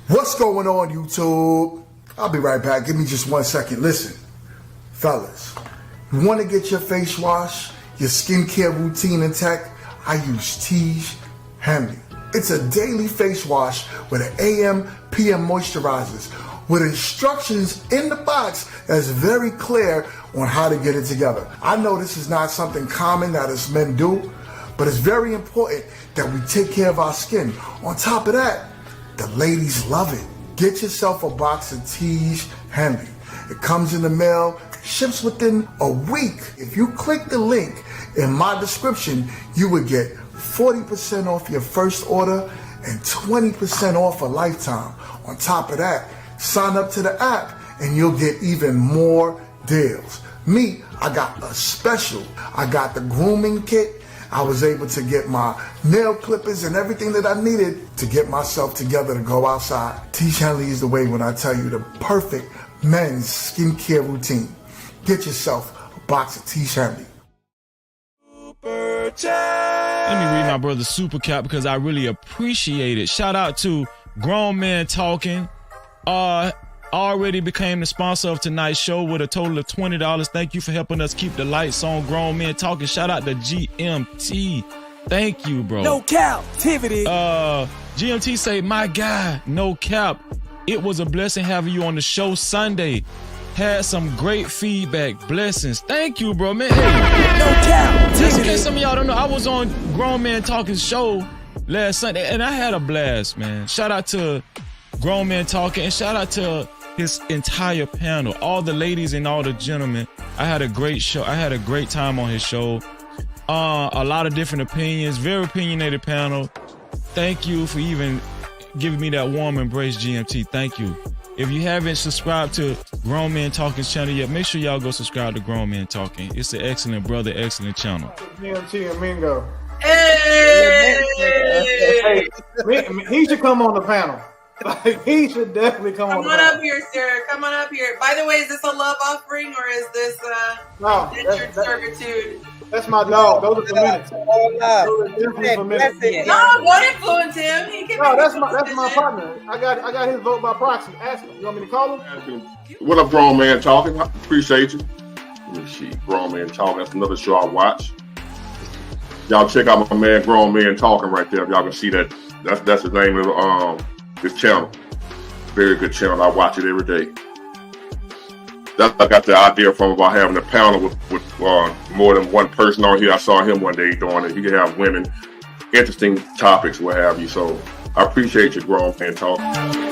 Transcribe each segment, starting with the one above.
What's going on, YouTube? I'll be right back. Give me just 1 second. Listen, fellas, you want to get your face wash, your skincare routine intact? I use Tiege Henley. It's a daily face wash with an AM, PM moisturizers with instructions in the box that's very clear on how to get it together. I know this is not something common that us men do, but it's very important that we take care of our skin. On top of that, the ladies love it. Get yourself a box of Tiege Henley. It comes in the mail, ships within a week. If you click the link in my description, you would get 40% off your first order and 20% off a lifetime. On top of that, sign up to the app and you'll get even more deals. Me, I got a special. I got the grooming kit. I was able to get my nail clippers and everything that I needed to get myself together to go outside. Tiege Henley is the way when I tell you the perfect men's skincare routine. Get yourself a box of Tiege Henley. Let me read my brother's super cap because I really appreciate it. Shout out to Grown Men Talking. Already became the sponsor of tonight's show with a total of $20. Thank you for helping us keep the lights on. Grown Men Talking. Shout out to GMT. Thank you, bro. No captivity. GMT say, my guy, no cap. It was a blessing having you on the show Sunday. Had some great feedback. Blessings. Thank you, bro, man. Hey, no cap. Just in case some of y'all don't know, I was on Grown Man Talking show last Sunday, and I had a blast, man. Shout out to Grown Men Talking, and shout out to his entire panel, all the ladies and all the gentlemen. I had a great show. I had a great time on his show. A lot of different opinions, very opinionated panel. Thank you for even giving me that warm embrace, GMT. Thank you. If you haven't subscribed to Grown Men Talking's channel yet, make sure y'all go subscribe to Grown Men Talking. It's an excellent brother, excellent channel. GMT and Mingo. Hey! Hey, he should come on the panel. Like, he should definitely come on the panel. Come on up here, sir. Come on up here. By the way, is this a love offering or is this No, indentured servitude? that's my dog. Those are for minutes. Those are definitely for minutes. No, don't influence him. He can No, make that's his my decision. partner. I got his vote by proxy. Ask him. You want me to call him? What up, Grown Man Talking? I appreciate you. Let me see. Grown Man Talking. That's another show I watch. Y'all check out my man Grown Man Talking right there. If y'all can see that. That's the name of this channel. Very good channel. I watch it every day. I got the idea from about having a panel with more than one person on here. I saw him one day doing it. He could have women, interesting topics, what have you. So I appreciate you, Grown Man Talking.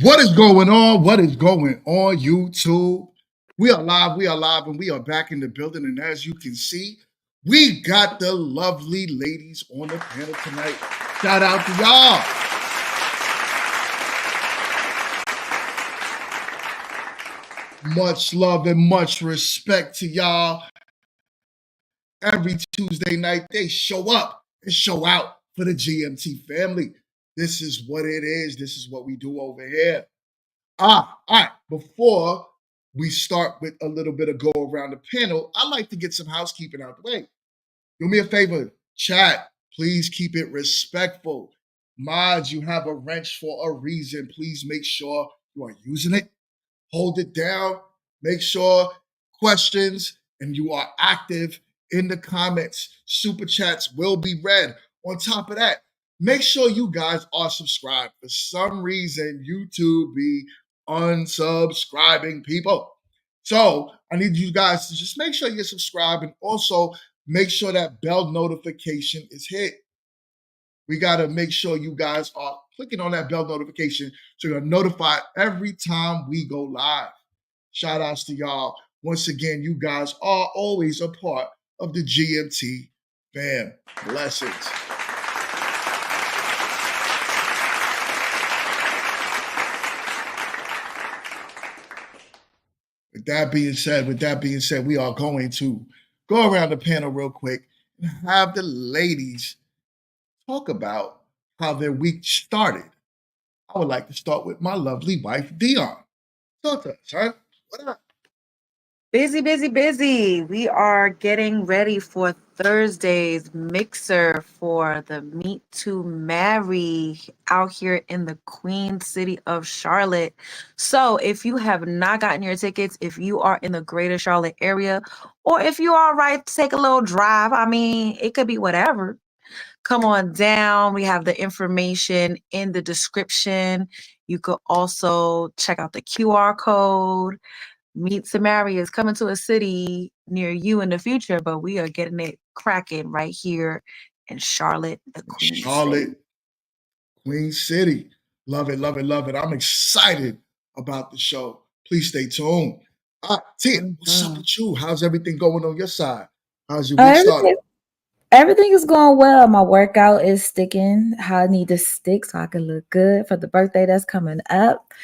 What is going on? What is going on, YouTube? We are live, and we are back in the building. And as you can see, we got the lovely ladies on the panel tonight. Shout out to y'all. Much love and much respect to y'all. Every Tuesday night, they show up and show out for the GMT family. This is what it is. This is what we do over here. All right. Before we start with a little bit of go around the panel, I'd like to get some housekeeping out the way. Do me a favor, chat. Please keep it respectful. Mods, you have a wrench for a reason. Please make sure you are using it. Hold it down. Make sure questions and you are active in the comments. Super chats will be read. On top of that, make sure you guys are subscribed. For some reason, YouTube be unsubscribing people. So I need you guys to just make sure you're subscribed and also make sure that bell notification is hit. We got to make sure you guys are clicking on that bell notification so you're notified every time we go live. Shout outs to y'all. Once again, you guys are always a part of the GMT fam. Blessings. With that being said, we are going to go around the panel real quick and have the ladies talk about how their week started. I would like to start with my lovely wife, Dion. Talk to us, huh? What up? Busy, busy, busy. We are getting ready for Thursday's mixer for the Meet to Marry out here in the Queen City of Charlotte. So if you have not gotten your tickets, if you are in the greater Charlotte area, or if you are right to take a little drive, I mean, it could be whatever. Come on down. We have the information in the description. You could also check out the QR code. Meet to Marry is coming to a city near you in the future, but we are getting it cracking right here in Charlotte, the Queen City. Queen City. Love it, love it, love it. I'm excited about the show. Please stay tuned. Tia, what's up with you? How's everything going on your side? How's your week started? Everything is going well. My workout is sticking how I need to stick so I can look good for the birthday that's coming up.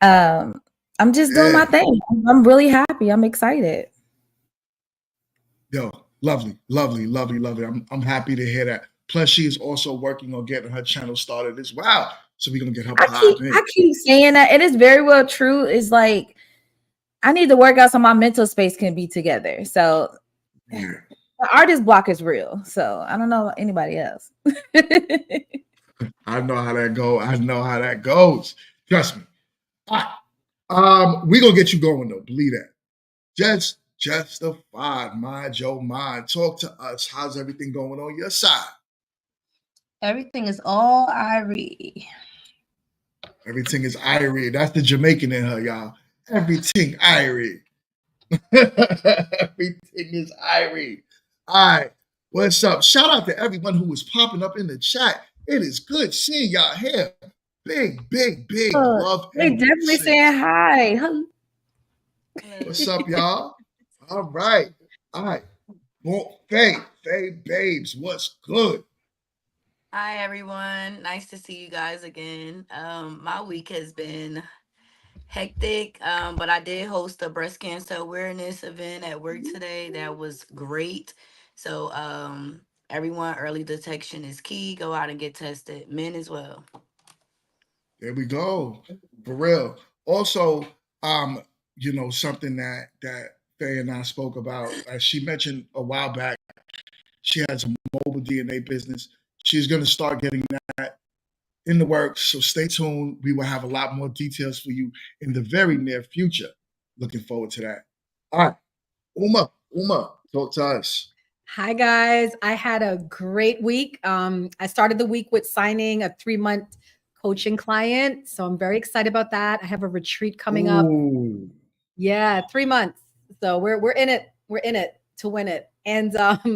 I'm just doing my Yeah. thing. I'm really happy. I'm excited. Yo, lovely, lovely, lovely, lovely. I'm happy to hear that. Plus, she is also working on getting her channel started as well. So we're gonna get her popping. I keep saying that. It is very well true. It's like I need to work out so my mental space can be together. So Yeah. the artist block is real. So I don't know anybody else. I know how that go. I know how that goes. Trust me. All right. We're gonna get you going though. Believe that. Just justified. Mind your mind. Talk to us. How's everything going on your side? Everything is all Irie. Everything is Irie. That's the Jamaican in her, y'all. Everything Irie. Everything is Irie. All right. What's up? Shout out to everyone who was popping up in the chat. It is good seeing y'all here. Big, big, big love. They definitely saying hi. What's up, y'all? All right. All right. Well, Faye Babes, what's good? Hi everyone, nice to see you guys again. My week has been hectic, but I did host a breast cancer awareness event at work today. That was great. So everyone, early detection is key. Go out and get tested, men as well. There we go. For real. Also, something that Faye and I spoke about, as she mentioned a while back, she has a mobile DNA business. She's going to start getting that in the works. So stay tuned. We will have a lot more details for you in the very near future. Looking forward to that. All right. Uma, talk to us. Hi, guys. I had a great week. I started the week with signing a 3-month coaching client. So I'm very excited about that. I have a retreat coming up. Yeah, 3 months. So we're in it. We're in it to win it. And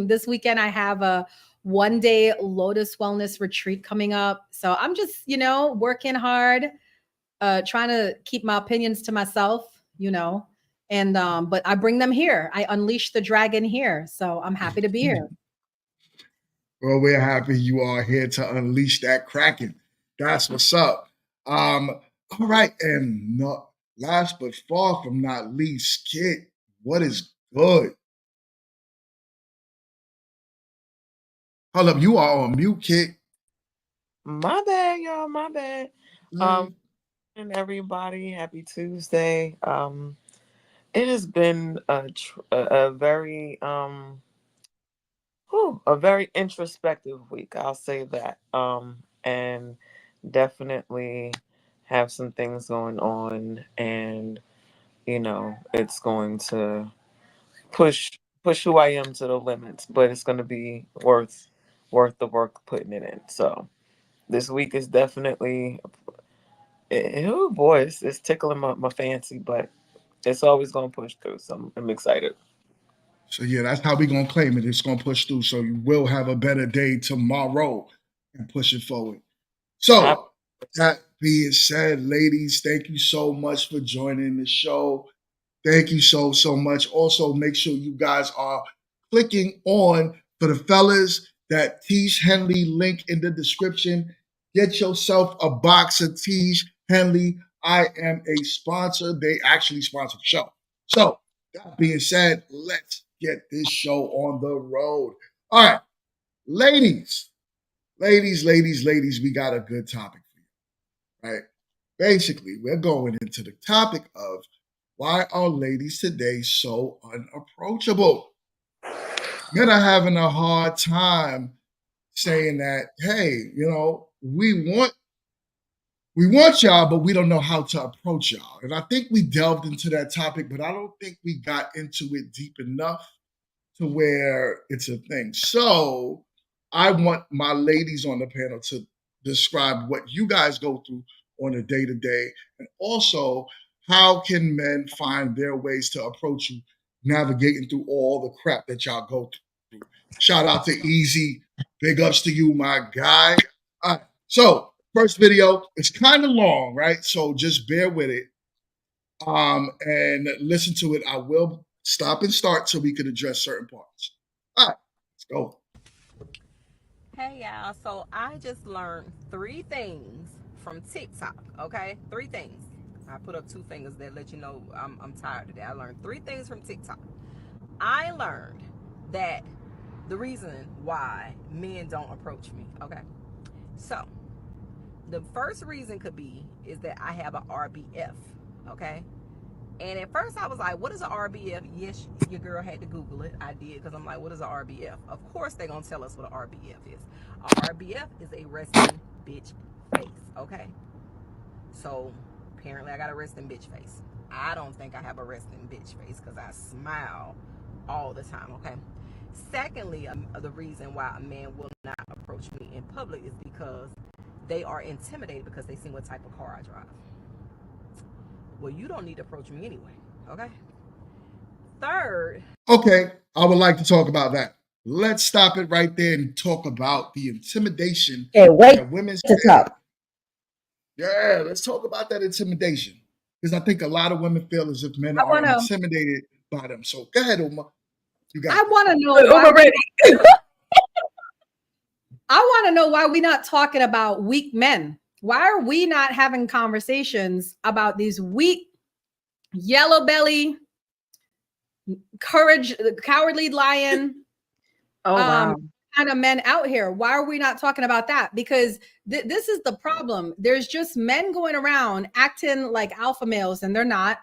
this weekend I have a 1-day Lotus Wellness retreat coming up. So I'm just, working hard, trying to keep my opinions to myself, and but I bring them here. I unleash the dragon here. So I'm happy to be here. Well, we're happy you are here to unleash that Kraken. That's what's up. All right, and not last but far from not least, Kid, what is good? Hold up, you are on mute, Kid. My bad, y'all. My bad. And everybody, happy Tuesday. It has been a very a very introspective week. I'll say that. And definitely have some things going on, and it's going to push who I am to the limits, but it's going to be worth the work putting it in. So this week is definitely, oh boy, it's tickling my fancy, but it's always going to push through. So I'm excited. So yeah, that's how we're gonna claim it. It's gonna push through. So you will have a better day tomorrow and push it forward. So that being said, ladies, thank you so much for joining the show. Thank you so much. Also, make sure you guys are clicking on, for the fellas, that Tiege Henley link in the description. Get yourself a box of Tiege Henley. I am a sponsor. They actually sponsor the show. So that being said, let's get this show on the road. All right, ladies, we got a good topic for you, right? Basically, we're going into the topic of why are ladies today so unapproachable? Men are having a hard time saying that, hey, we want y'all, but we don't know how to approach y'all. And I think we delved into that topic, but I don't think we got into it deep enough to where it's a thing. So I want my ladies on the panel to describe what you guys go through on a day-to-day, and also how can men find their ways to approach you, navigating through all the crap that y'all go through. Shout out to Easy. Big ups to you, my guy. All right. So first video, it's kind of long, right? So just bear with it. And listen to it. I will stop and start so we can address certain parts. All right, let's go. Hey y'all, so I just learned 3 things from TikTok. Okay, 3 things. I put up 2 fingers that let you know I'm tired today. I learned 3 things from TikTok. I learned that the reason why men don't approach me. Okay, so the first reason could be is that I have an RBF. Okay, and at first I was like, what is an RBF? Yes, your girl had to Google it. I did, because I'm like, what is an RBF? Of course they're going to tell us what an RBF is. A RBF is a resting bitch face, okay? So apparently I got a resting bitch face. I don't think I have a resting bitch face because I smile all the time, okay? Secondly, the reason why a man will not approach me in public is because they are intimidated because they see what type of car I drive. Well, you don't need to approach me anyway, okay? Third. Okay, I would like to talk about that. Let's stop it right there and talk about the intimidation that women to say. talk. Yeah, let's talk about that intimidation. Because I think a lot of women feel as if men I are want to. intimidated by them. So go ahead, Uma. You got I this. want to know why. I want to know why we're not talking about weak men. Why are we not having conversations about these weak, yellow belly, cowardly lion, wow. kind of men out here? Why are we not talking about that? Because this is the problem. There's just men going around acting like alpha males, and they're not.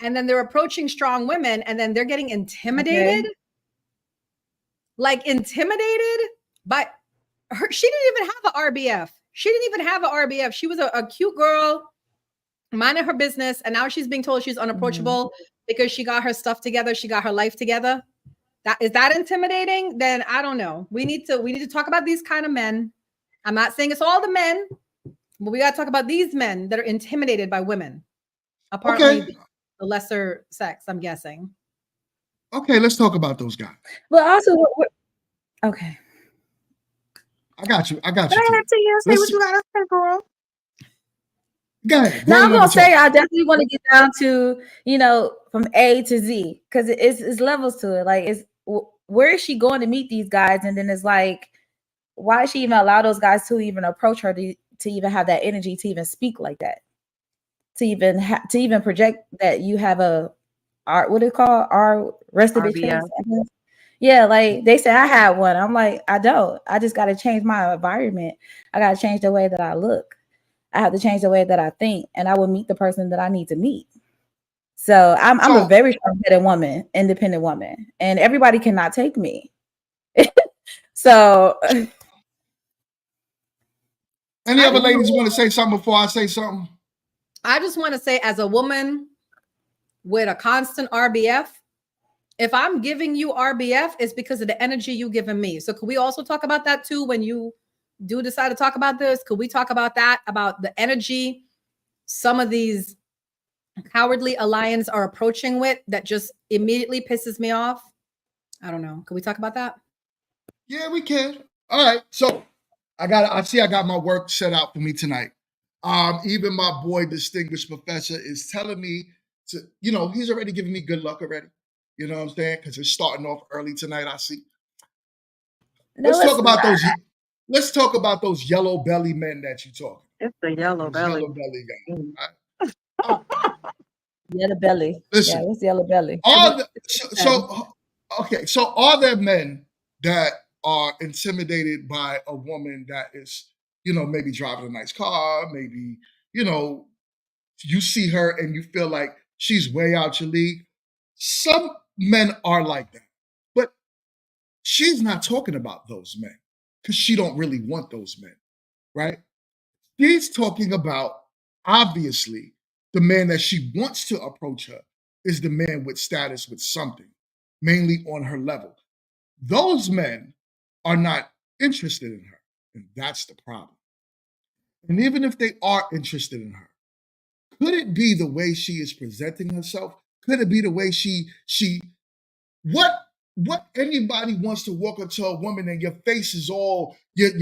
And then they're approaching strong women, and then they're getting intimidated. Okay. Like intimidated by her. She didn't even have an RBF. She didn't even have an RBF. She was a cute girl, minding her business, and now she's being told she's unapproachable because she got her stuff together. She got her life together. That is that intimidating? Then I don't know. We need to talk about these kind of men. I'm not saying it's all the men, but we got to talk about these men that are intimidated by women. Apparently, the lesser sex, I'm guessing. Okay, let's talk about those guys. But also, okay. I got you. Go ahead, Tia. Say what you got to say, girl. Go ahead. Now I'm gonna say I definitely want to get down to, you know, from A to Z, because it's levels to it. Like, it's where is she going to meet these guys, and then it's like, why she even allow those guys to even approach her, to even have that energy to even speak like that, to even project that you have a what do you call our rested bitch face? Yeah, like they say I have one. I'm like, I don't. I just got to change my environment. I got to change the way that I look. I have to change the way that I think, and I will meet the person that I need to meet. So I'm a very strong-headed woman, independent woman, and everybody cannot take me. So, any other ladies want to say something before I say something? I just want to say, as a woman with a constant RBF, if I'm giving you RBF, it's because of the energy you giving me. So could we also talk about that too when you do decide to talk about this? Could we talk about that, about the energy some of these cowardly alliance are approaching with that just immediately pisses me off? I don't know. Could we talk about that? Yeah, we can. All right. So I got my work set out for me tonight. Even my boy, distinguished professor, is telling me to, he's already giving me good luck already. You know what I'm saying? Because it's starting off early tonight, I see. Let's talk about those yellow belly men that you talking. It's the yellow belly. Yellow belly guy. Right? Yellow belly. Listen, yeah, it's yellow belly. So are there men that are intimidated by a woman that is, maybe driving a nice car, maybe, you see her and you feel like she's way out your league? Some men are like that, but she's not talking about those men because she don't really want those men, right? She's talking about, obviously, the man that she wants to approach her is the man with status, with something, mainly on her level. Those men are not interested in her, and that's the problem. And even if they are interested in her, could it be the way she is presenting herself? Could it be the way what anybody wants to walk up to a woman and your face is all you're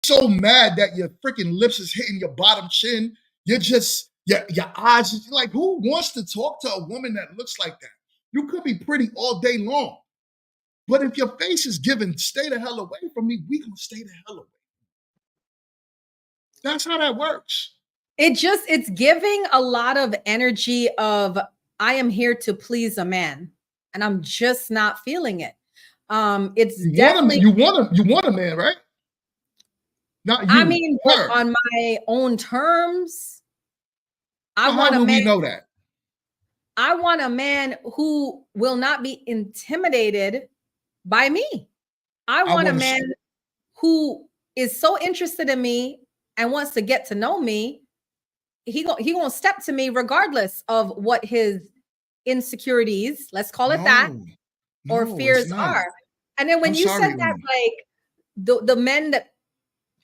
so mad that your freaking lips is hitting your bottom chin. You're just your eyes, like, who wants to talk to a woman that looks like that? You could be pretty all day long. But if your face is given, stay the hell away from me, we gonna stay the hell away. That's how that works. It's giving a lot of energy of I am here to please a man, and I'm just not feeling it. It's definitely you want a man, right? Not you, I mean, but her. on my own terms. I So want how a will man. we know that? I want a man who will not be intimidated by me. I want a man who is so interested in me and wants to get to know me. He gonna step to me regardless of what his insecurities, let's call it that, or No, it's fears not. are. And then when I'm you sorry, said that, Amy. like the men that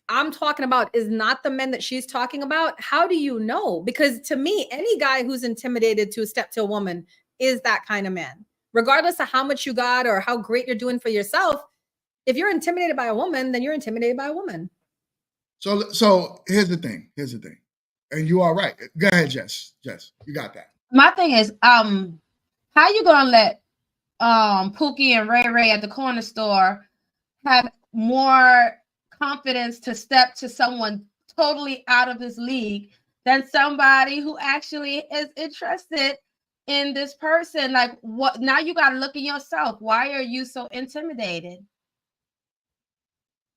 I'm talking about is not the men that she's talking about. How do you know? Because to me, any guy who's intimidated to step to a woman is that kind of man. Regardless of how much you got or how great you're doing for yourself, if you're intimidated by a woman, then you're intimidated by a woman. So here's the thing. And you are right. Go ahead, Jess. Jess, you got that. My thing is, how you gonna let Pookie and Ray Ray at the corner store have more confidence to step to someone totally out of his league than somebody who actually is interested in this person? Like, what? Now you got to look at yourself. Why are you so intimidated?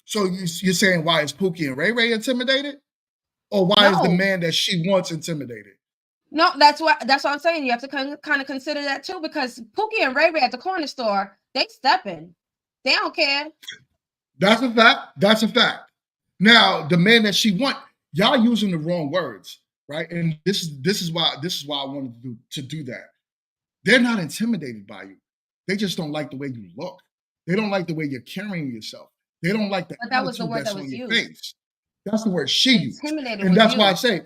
So you're saying why is Pookie and Ray Ray intimidated? Or why is the man that she wants intimidated? No, that's what I'm saying. You have to kind of consider that too, because Pookie and Ray Ray at the corner store, they stepping. They don't care. That's a fact. That's a fact. Now, the man that she want, y'all using the wrong words, right? And this is why I wanted to do that. They're not intimidated by you. They just don't like the way you look. They don't like the way you're carrying yourself. They don't like the attitude that's on your face. That's the word she used. And that's why I say,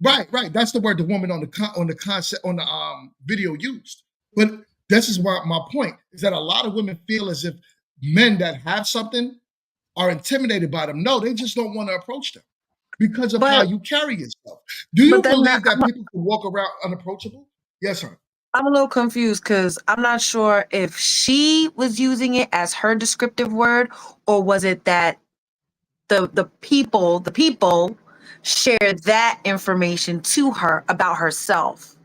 right. That's the word the woman on the video used. But this is why my point is that a lot of women feel as if men that have something are intimidated by them. No, they just don't want to approach them because of how you carry yourself. Do you believe that people can walk around unapproachable? Yes, sir. I'm a little confused because I'm not sure if she was using it as her descriptive word, or was it that the people shared that information to her about herself.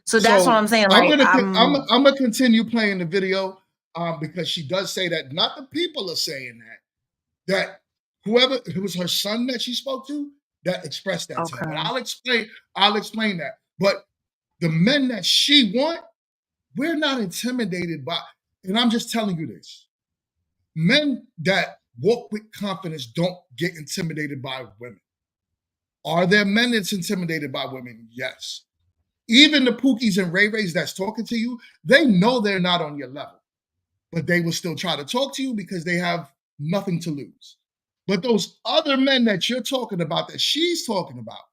So that's what I'm saying. Like I'm gonna continue playing the video because she does say that not the people are saying that whoever it was her son that she spoke to that expressed that to her. But I'll explain that. But the men that she want, we're not intimidated by, and I'm just telling you this. Men that walk with confidence don't get intimidated by women. Are there men that's intimidated by women? Yes. Even the Pookies and Ray Rays that's talking to you, they know they're not on your level, but they will still try to talk to you because they have nothing to lose. But those other men that you're talking about, that she's talking about,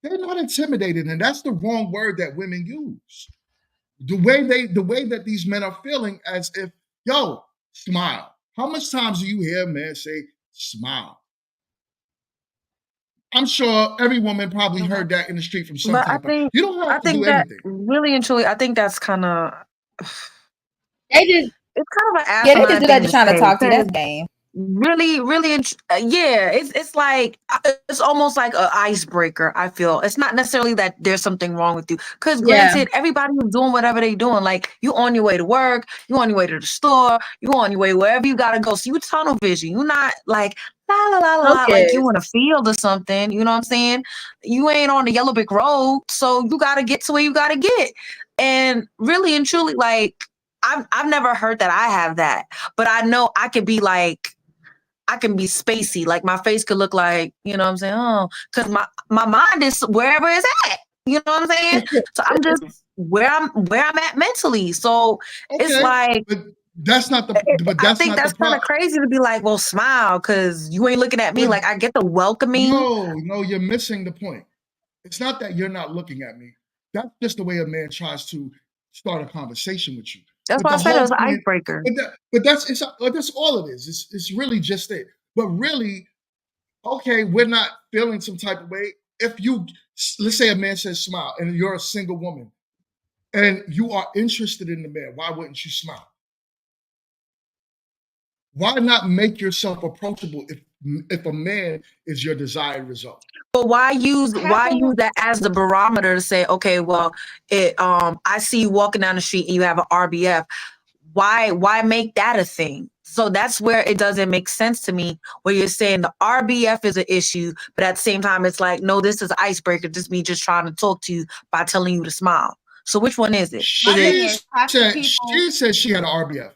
they're not intimidated, and that's the wrong word that women use. The way that these men are feeling as if, yo, smile. How much times do you hear a man say, smile? I'm sure every woman probably heard that in the street from some type of. You don't have to do everything. Really and truly, I think that's kind of. They just. It's kind of an asinine Yeah, they just do that thing trying to say, talk to you. That's 'cause game. Really, yeah. It's like it's almost like an icebreaker. I feel it's not necessarily that there's something wrong with you, because granted, everybody is doing whatever they doing. Like you on your way to work, you on your way to the store, you on your way wherever you gotta go. So you tunnel vision. You not like la la la la la, like you in a field or something. You know what I'm saying? You ain't on the yellow brick road, so you gotta get to where you gotta get. And really and truly, like I've never heard that I have that, but I know I could be like. I can be spacey. Like my face could look like, you know what I'm saying? Oh, because my mind is wherever it's at. You know what I'm saying? So I'm just where I'm at mentally. So it's like but that's not the I think that's kind of crazy to be like, well, smile, because you ain't looking at me. Like I get the welcoming. No, you're missing the point. It's not that you're not looking at me. That's just the way a man tries to start a conversation with you. That's why I said it was an icebreaker. But that's all it is. It's really just it. But really, okay, we're not feeling some type of way. If you, let's say a man says smile and you're a single woman and you are interested in the man, why wouldn't you smile? Why not make yourself approachable if a man is your desired result? But why use that as the barometer to say, okay, well, I see you walking down the street and you have an RBF. Why make that a thing? So that's where it doesn't make sense to me, where you're saying the RBF is an issue, but at the same time it's like, no, this is icebreaker, just me just trying to talk to you by telling you to smile. So which one is it? She said she had an RBF.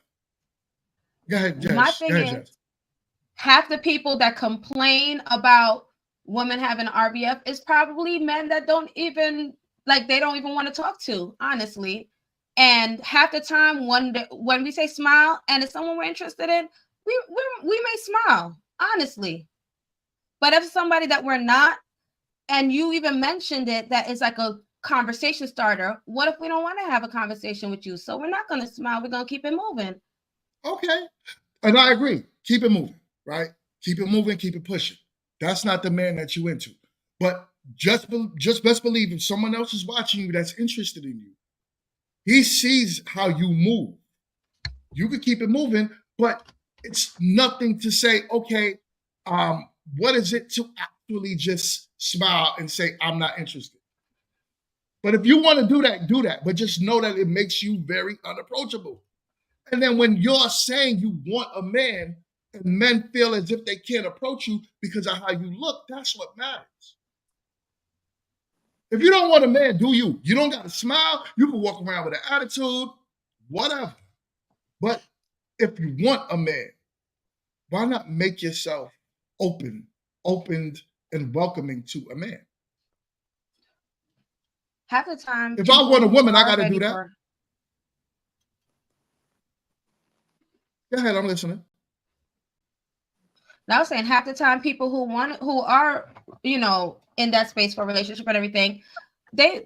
Go ahead, Jess. My thing is, half the people that complain about women having RBF is probably men that don't even they don't even want to talk to, honestly. And half the time when we say smile and it's someone we're interested in, we may smile, honestly. But if somebody that we're not, and you even mentioned it, that is like a conversation starter, what if we don't want to have a conversation with you? So we're not going to smile. We're going to keep it moving. Okay. And I agree. Keep it moving, right? Keep it moving, keep it pushing. That's not the man that you into. But just best believe if someone else is watching you that's interested in you, he sees how you move. You can keep it moving, but it's nothing to say, okay, what is it to actually just smile and say, I'm not interested? But if you want to do that. But just know that it makes you very unapproachable. And then when you're saying you want a man and men feel as if they can't approach you because of how you look, that's what matters. If you don't want a man, do you? You don't got to smile. You can walk around with an attitude, whatever. But if you want a man, why not make yourself opened and welcoming to a man? Half the time, if I want a woman, I got to do that. Go ahead, I'm listening. Now I was saying half the time, people who are in that space for a relationship and everything, they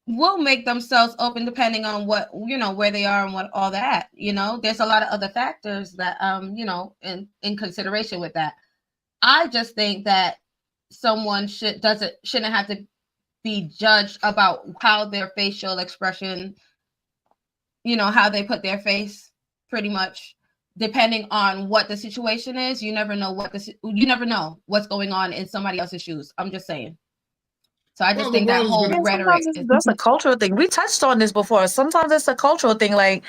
will make themselves open depending on what where they are and what all that. There's a lot of other factors that in consideration with that. I just think that someone shouldn't have to be judged about how their facial expression, how they put their face, pretty much. Depending on what the situation is, you never know what's going on in somebody else's shoes. I'm just saying. So I just think that whole rhetoric that's a cultural thing. We touched on this before. Sometimes it's a cultural thing. Like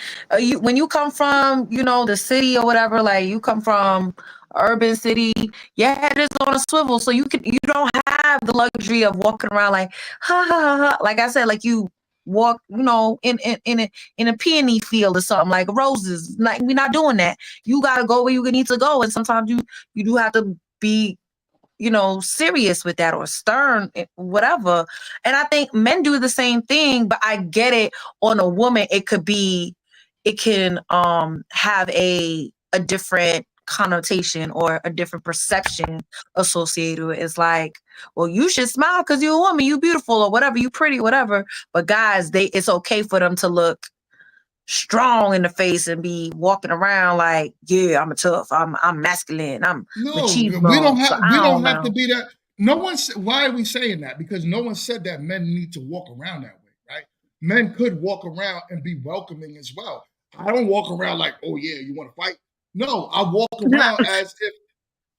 when you come from, the city or whatever, like you come from urban city, your head is on a swivel. So you don't have the luxury of walking around like, ha, ha, ha, ha. Like I said, like you walk, in a peony field or something, like roses. Like we're not doing that. You got to go where you need to go. And sometimes you do have to be serious with that or stern, whatever. And I think men do the same thing, but I get it. On a woman, it can have a different connotation or a different perception associated with it. It's like, well, you should smile because you're a woman, you beautiful or whatever, you pretty, whatever. But guys, it's okay for them to look strong in the face and be walking around like, yeah, I'm tough, I'm masculine, I'm machismo. We don't have to be that. No one. Why are we saying that? Because no one said that men need to walk around that way, right? Men could walk around and be welcoming as well. I don't walk around like, oh yeah, you want to fight? No, I walk around as if,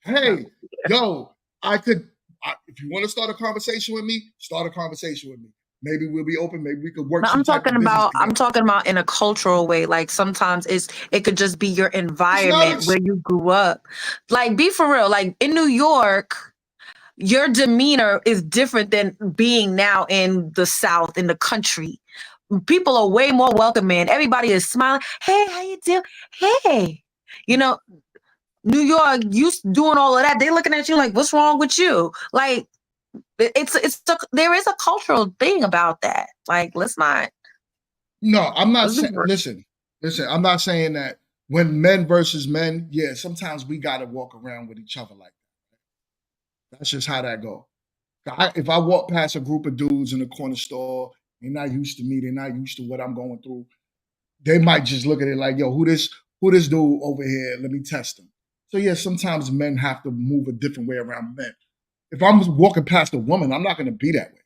hey, yo, if you want to start a conversation with me, start a conversation with me. Maybe we'll be open. Maybe we could work. I'm talking about in a cultural way. Like sometimes it could just be your environment where you grew up. Like be for real. Like in New York, your demeanor is different than being now in the South, in the country. People are way more welcoming. Everybody is smiling. Hey, how you doing? Hey, New York, you doing all of that. They looking at you like, what's wrong with you? Like. There is a cultural thing about that. Like, let's not. No, I'm not saying. Listen. I'm not saying that when men versus men. Yeah, sometimes we got to walk around with each other like that. That's just how that go. If I walk past a group of dudes in the corner store, they're not used to me. They're not used to what I'm going through. They might just look at it like, yo, who this dude over here? Let me test him. So yeah, sometimes men have to move a different way around men. If I'm walking past a woman, I'm not going to be that way,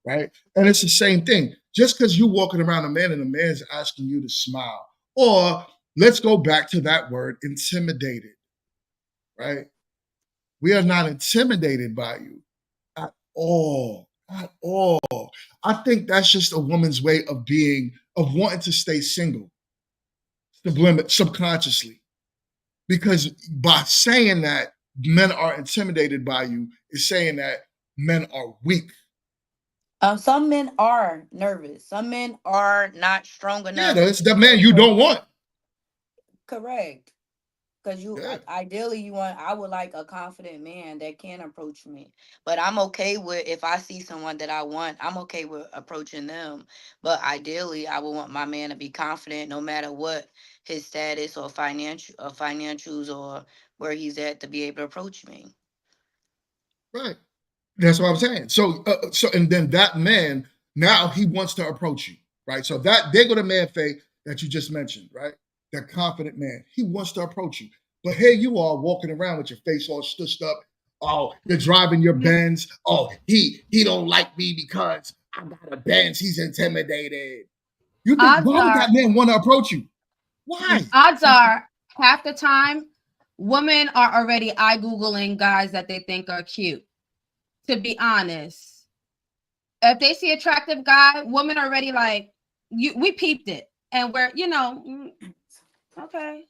right? And it's the same thing. Just because you're walking around a man and a man's asking you to smile, or let's go back to that word, intimidated, right? We are not intimidated by you at all. At all. I think that's just a woman's way of wanting to stay single, subconsciously. Because by saying that men are intimidated by you is saying that men are weak. Some men are nervous. Some men are not strong Yeah, enough. that's the man you don't want. Correct. Because Yeah. ideally I would like a confident man that can approach me. But I'm okay with, if I see someone that I want, I'm okay with approaching them. But ideally I would want my man to be confident no matter what his status or financials or where he's at, to be able to approach me. Right. That's what I'm saying. So, and then that man, now he wants to approach you, right? So that there go the man, Faye, that you just mentioned, right? That confident man, he wants to approach you, but here you are walking around with your face all stushed up. Oh, you're driving your Benz. Oh, he don't like me because I got a Benz. He's intimidated. You think why would that man want to approach you? Why? Odds are half the time women are already eye googling guys that they think are cute. To be honest, if they see attractive guy, women are already like, we peeped it, and we're okay.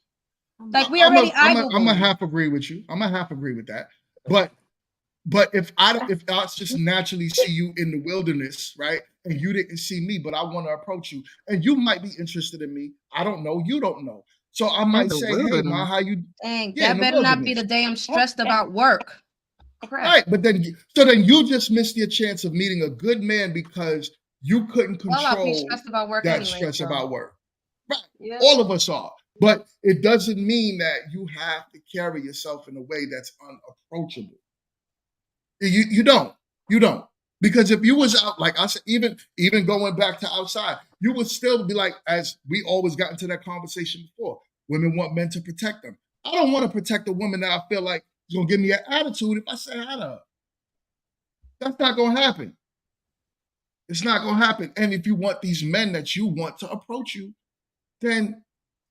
Like we already eye googling. I'm gonna half agree with you. I'm gonna half agree with that. But if I just naturally see you in the wilderness, right, and you didn't see me, but I want to approach you, and you might be interested in me. I don't know. You don't know. So I might say, "Hey, ma, how you?" Dang, Yeah, that better not be the day I'm stressed about work. Crap. Right, but then you just missed your chance of meeting a good man because you couldn't control I'll be stressed about work that anyway, stress so. about work. Right, Yeah. all of us are. But it doesn't mean that you have to carry yourself in a way that's unapproachable. You don't. You don't. Because if you was out, like I said, even going back to outside, you would still be like, as we always got into that conversation before, women want men to protect them. I don't want to protect a woman that I feel like is gonna give me an attitude if I say hi to her. That's not gonna happen. It's not gonna happen. And if you want these men that you want to approach you, then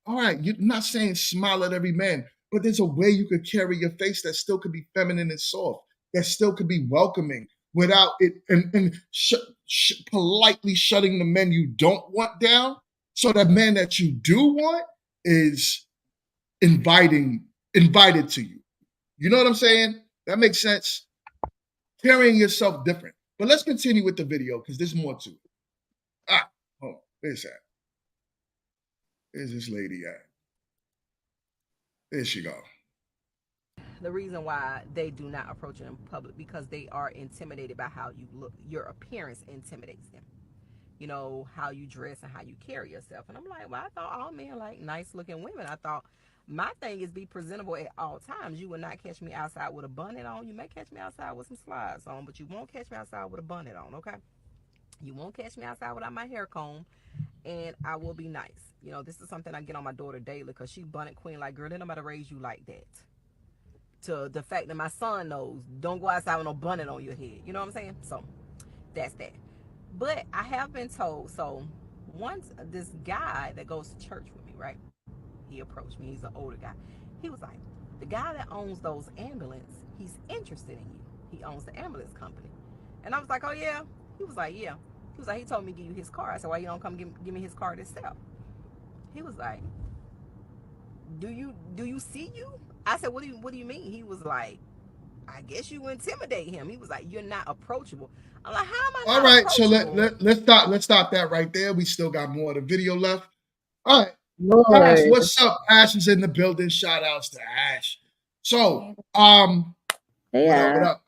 all right, you're not saying smile at every man, but there's a way you could carry your face that still could be feminine and soft, that still could be welcoming without it and politely shutting the men you don't want down. So the man that you do want is invited to you. You know what I'm saying? That makes sense. Carrying yourself different. But let's continue with the video because there's more to it. Hold on. Where's that? Where's this lady at? There she go. The reason why they do not approach you in public, because they are intimidated by how you look. Your appearance intimidates them. You know, how you dress and how you carry yourself. And I'm like, well, I thought all men like nice looking women. I thought my thing is be presentable at all times. You will not catch me outside with a bonnet on. You may catch me outside with some slides on, but you won't catch me outside with a bonnet on, okay? You won't catch me outside without my hair comb, and I will be nice. You know, this is something I get on my daughter daily because she bonnet queen. Like, girl, didn't nobody raise you like that. To the fact that my son knows, don't go outside with no bonnet on your head. You know what I'm saying? So that's that. But I have been told, so once this guy that goes to church with me, right? He approached me. He's an older guy. He was like, the guy that owns those ambulance, he's interested in you. He owns the ambulance company. And I was like, oh yeah? He was like, yeah. He was like, he told me to give you his car. I said, why you don't come give me his car yourself? He was like, do you see you? I said, what do you mean? He was like, I guess you intimidate him. He was like, you're not approachable. I'm like, how am I not All right, so approachable? let's stop that right there. We still got more of the video left. All right. Lord. Ash, what's up? Ash is in the building. Shout outs to Ash. So, what up?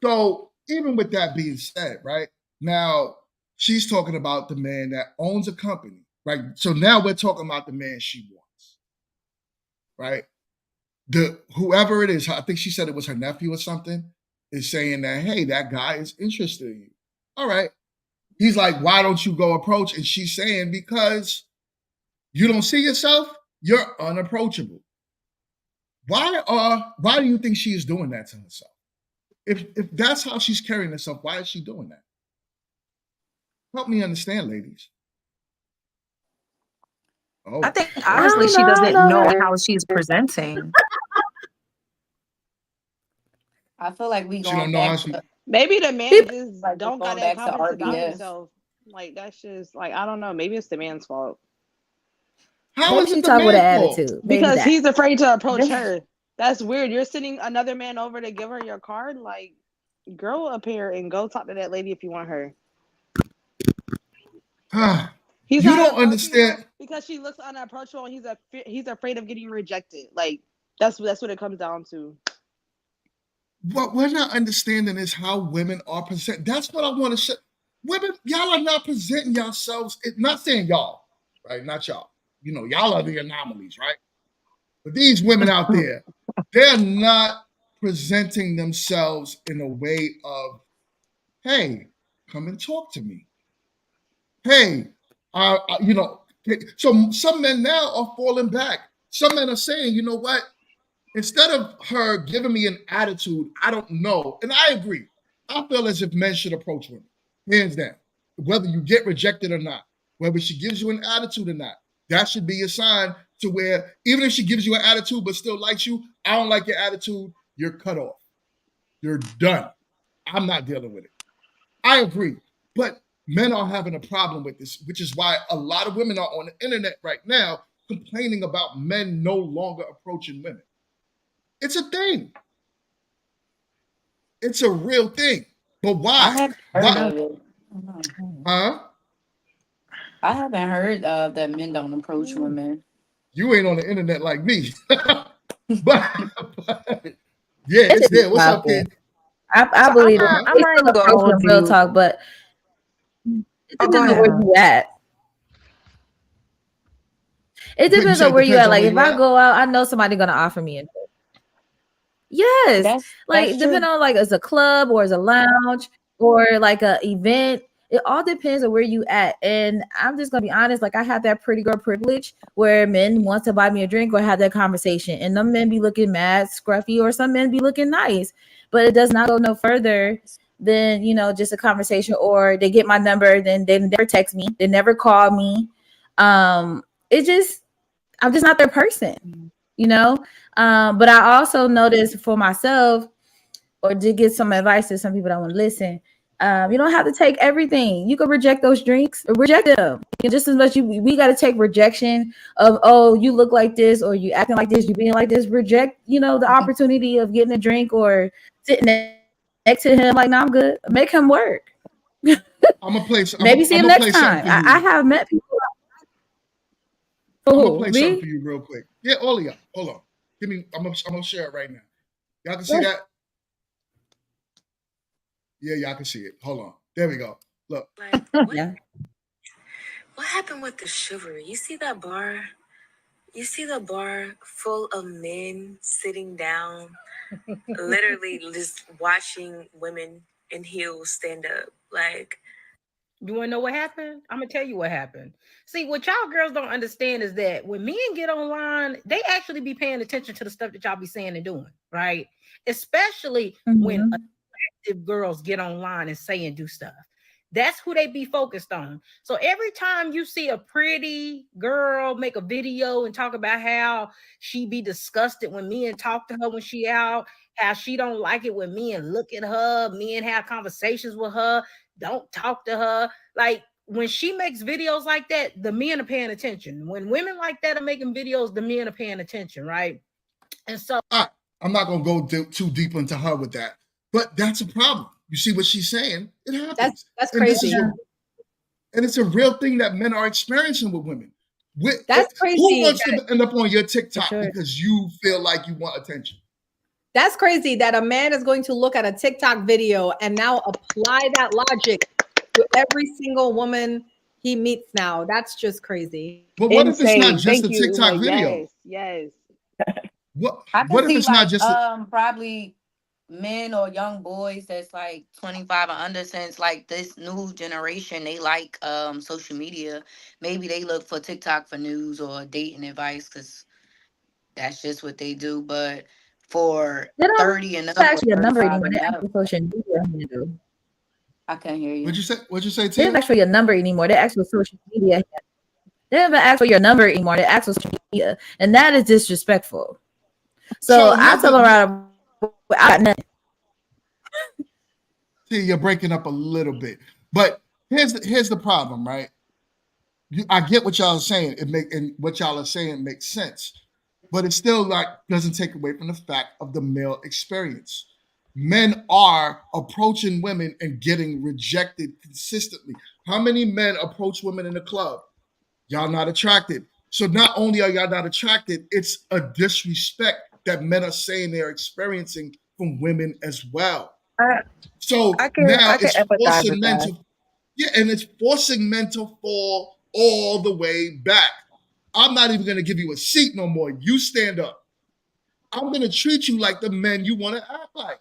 So, even with that being said, right? Now, she's talking about the man that owns a company, right? So now we're talking about the man she wants, right? Whoever it is, I think she said it was her nephew or something, is saying that, hey, that guy is interested in you. All right. He's like, why don't you go approach? And she's saying, because you don't see yourself, you're unapproachable. Why do you think she is doing that to herself? If that's how she's carrying herself, why is she doing that? Help me understand, ladies. Oh, I think I honestly don't she know. I doesn't don't know know her. how she's presenting. I feel like we she going don't know how back she. to Maybe the man People, just like we're don't got going that back to confidence to doubt RBF. himself. Like that's just like I don't know. Maybe it's the man's fault How maybe is she it the talk with an man's fault? attitude. Maybe because that. he's afraid to approach her. That's weird. You're sending another man over to give her your card. Like, grow up here and go talk to that lady if you want her. He's You not don't approaching her understand. because she looks unapproachable and he's afraid of getting rejected. Like that's what it comes down to. What we're not understanding is how women are present. That's what I want to say. Women, y'all are not presenting yourselves. Not saying y'all, right? Not y'all. You know, y'all are the anomalies, right? But these women out there, they're not presenting themselves in a way of, hey, come and talk to me. Hey, you know, so some men now are falling back. Some men are saying, you know what? Instead of her giving me an attitude, I don't know. And I agree. I feel as if men should approach women, hands down. Whether you get rejected or not, whether she gives you an attitude or not, that should be a sign to where even if she gives you an attitude but still likes you, I don't like your attitude, you're cut off. You're done. I'm not dealing with it. I agree. But men are having a problem with this, which is why a lot of women are on the internet right now complaining about men no longer approaching women. It's a thing. It's a real thing. But I why? haven't heard Why? of it. Huh? I haven't heard of that men don't approach women. You ain't on the internet like me. but yeah, That it's should be there. What's up, powerful. kid? I So I'm believe it. not Huh? I'm It's not still even gonna approaching hold real you. talk, but it Oh, go depends on where ahead. you at. It But you depends on said it where you depends at. on Like where if you I at. go out, I know somebody gonna offer me. Yes, That's like depending true. on like as a club or as a lounge or like a event. It all depends on where you at. And I'm just gonna be honest, like I have that pretty girl privilege where men want to buy me a drink or have that conversation. And some men be looking mad, scruffy, or some men be looking nice. But it does not go no further than just a conversation, or they get my number, then they never text me, they never call me. It just I'm just not their person, you know. But I also noticed for myself, or to get some advice to some people that want to listen. You don't have to take everything. You can reject those drinks or reject them. Just as much we got to take rejection of, oh, you look like this, or you acting like this, you being like this. Reject, the opportunity of getting a drink or sitting next to him. Like, no, I'm good. Make him work. I'm gonna play. Maybe see I'm him gonna next play something time. for I you. have met people. For I'm gonna who? play something Me? for you real quick. Yeah, all of y'all. Hold on. Give me. I'm gonna share it right now. Y'all can see Yes. that? Yeah, y'all can see it. Hold on. There we go. Look. Like, what, Yeah. what happened with the chivalry? You see that bar? You see the bar full of men sitting down, literally just watching women in heels stand up. Like, You want to know what happened? I'm gonna tell you what happened. See, what y'all girls don't understand is that when men get online, they actually be paying attention to the stuff that y'all be saying and doing, right? Especially when attractive girls get online and say and do stuff. That's who they be focused on. So every time you see a pretty girl make a video and talk about how she be disgusted when men talk to her when she out, how she don't like it when men look at her, men have conversations with her, don't talk to her. Like when she makes videos like that, the men are paying attention. When women like that are making videos, the men are paying attention, right? And so I'm not gonna go too deep into her with that, but that's a problem. You see what she's saying? It happens. That's And this is crazy. and it's a real thing that men are experiencing with women. That's Who crazy. wants to end up on your TikTok sure. because you feel like you want attention? That's crazy that a man is going to look at a TikTok video and now apply that logic to every single woman he meets now. That's just crazy. But what if it's not Insane. just Thank a you, Uma. TikTok video? Yes. I can What if see it's not like just a, probably men or young boys that's like 25 or under, since like this new generation they like social media. Maybe they look for TikTok for news or dating advice because that's just what they do. But for They don't 30 and have up or actually a number 35 anymore. and They up, actually social media handle. I can't hear what'd you. you say? What'd you say, There's Tia? actually a number anymore. They're actual social media. They don't even ask for your number anymore. They ask for social media, and that is disrespectful. So I tell them right, I got nothing. See, you're breaking up a little bit, but here's the problem, right? I get what y'all are saying. And what y'all are saying makes sense, but it still doesn't take away from the fact of the male experience. Men are approaching women and getting rejected consistently. How many men approach women in the club? Y'all not attracted. So not only are y'all not attracted, it's a disrespect that men are saying they're experiencing from women as well. So now it's forcing men to, and it's forcing men to fall all the way back. I'm not even going to give you a seat no more. You stand up. I'm going to treat you like the men you want to act like.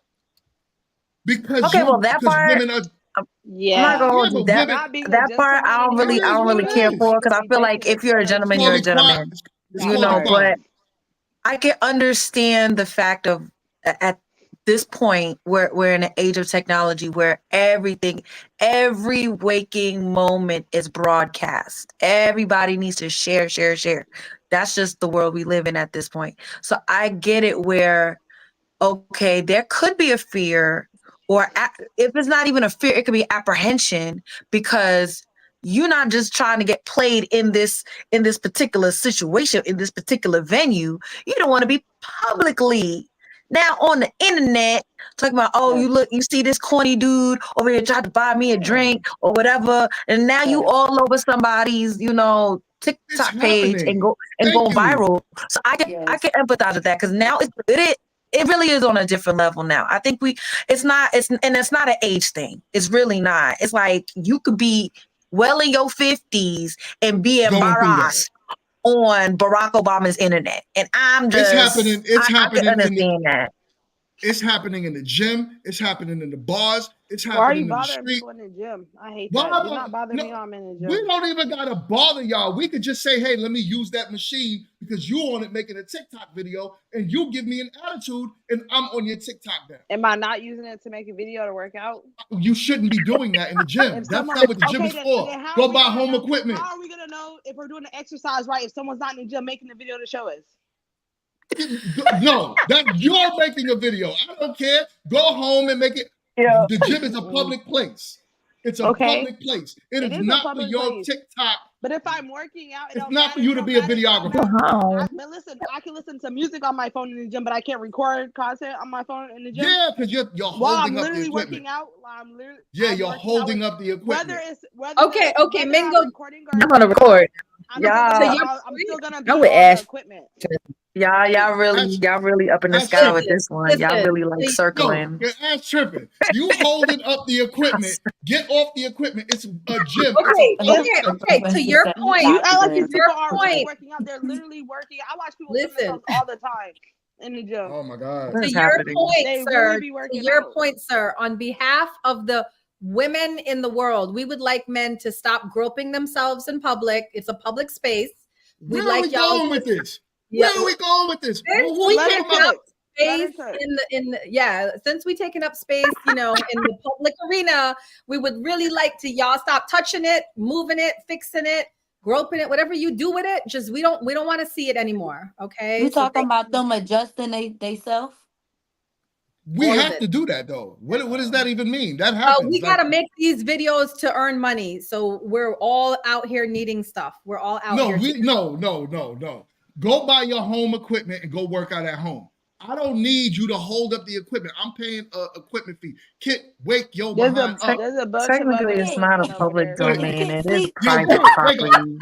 Because women are. I'm not gonna hold you. That part I don't really care for, because I feel like if you're a gentleman, you're a gentleman. But I can understand the fact of at this point we're in an age of technology where every waking moment is broadcast. Everybody needs to share. That's just the world we live in at this point. So I get it where, okay, there could be a fear, or if it's not even a fear, it could be apprehension, because you're not just trying to get played in this particular situation, in this particular venue. You don't want to be publicly now on the internet talking about, you see this corny dude over here tried to buy me a drink or whatever, and now you all over somebody's TikTok page and go viral. So I can empathize with that, because now it really is on a different level now. I think it's not an age thing. It's really not. It's like you could be well in your 50s and be embarrassed on Barack Obama's internet. And I'm just, it's happening. I can understand that. It's happening in the gym. It's happening in the bars. It's Why are happening you in the bothering street. people in the gym? I hate that. You're not bothering me when I'm in the gym. We don't even gotta bother y'all. We could just say, hey, let me use that machine because you on it making a TikTok video, and you give me an attitude, and I'm on your TikTok now. Am I not using it to make a video to work out? You shouldn't be doing that in the gym. That's not what the gym is for. Go buy home equipment. How are we gonna know if we're doing the exercise right if someone's not in the gym making a video to show us? No, you're making a video. I don't care. Go home and make it. Yeah. The gym is a public place. It's a public place. It is not for your TikTok. But if I'm working out, it's not for you to be a videographer. But listen, I can listen to music on my phone in the gym, but I can't record content on my phone in the gym. Yeah, because you're holding up the equipment. Working out, you're holding up the equipment. Okay, Mingo. I'm gonna record. I'm still gonna be on the equipment. Y'all really up in the sky with this one. Y'all really like circling. Your ass tripping. You holding up the equipment. Get off the equipment. It's a gym. Okay. To your point, you act like these people are working out. They're literally working. I watch people do themselves all the time in the gym. Oh my God. To your point, sir, on behalf of the women in the world, we would like men to stop groping themselves in public. It's a public space. Where are we going with this? Where are we going with this? Since we taking up space, in the public arena, we would really like to y'all stop touching it, moving it, fixing it, groping it, whatever you do with it. Just we don't want to see it anymore. Okay. You talking about them adjusting they self? We have to do that though. What does that even mean? That happens. We gotta make these videos to earn money. So we're all out here needing stuff. We're all out here. No. Go buy your home equipment and go work out at home. I don't need you to hold up the equipment. I'm paying an equipment fee. Kit, wake your behind up. Technically, it's not a public domain. It is private property.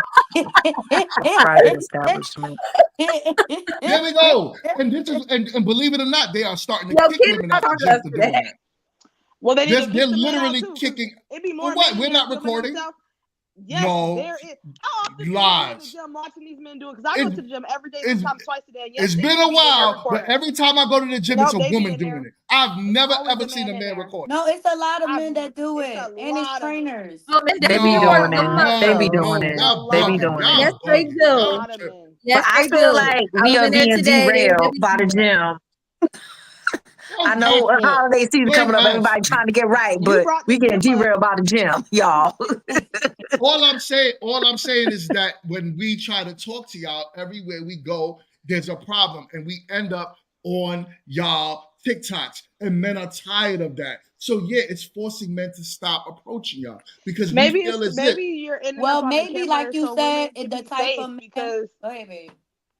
Private establishment. There we go. And this is, and believe it or not, they are starting to kick women out of gym for doing that. Well, they're literally kicking. It'd be more. What? We're not recording. Yes, there is. How often live. Do you go to the gym watching these men do it? Because I go to the gym every day, sometimes twice a day. And yes, it's been a while, but every time I go to the gym, it's a woman doing it. I've never ever seen a man record. No, it's a lot of men that do it, and it's trainers. They be doing it. They be doing it. They be doing it. Yes, they do. Yes, I feel like we are being derailed by the gym. I know a holiday season coming up, everybody trying to get right, but we getting derailed by the gym, y'all. all I'm saying is that when we try to talk to y'all, everywhere we go, there's a problem, and we end up on y'all TikToks, and men are tired of that. So yeah, it's forcing men to stop approaching y'all because Maybe we feel it's as maybe if you're ending Well, up on the maybe camera like you so said, women can the be type safe of man. because Go ahead, baby.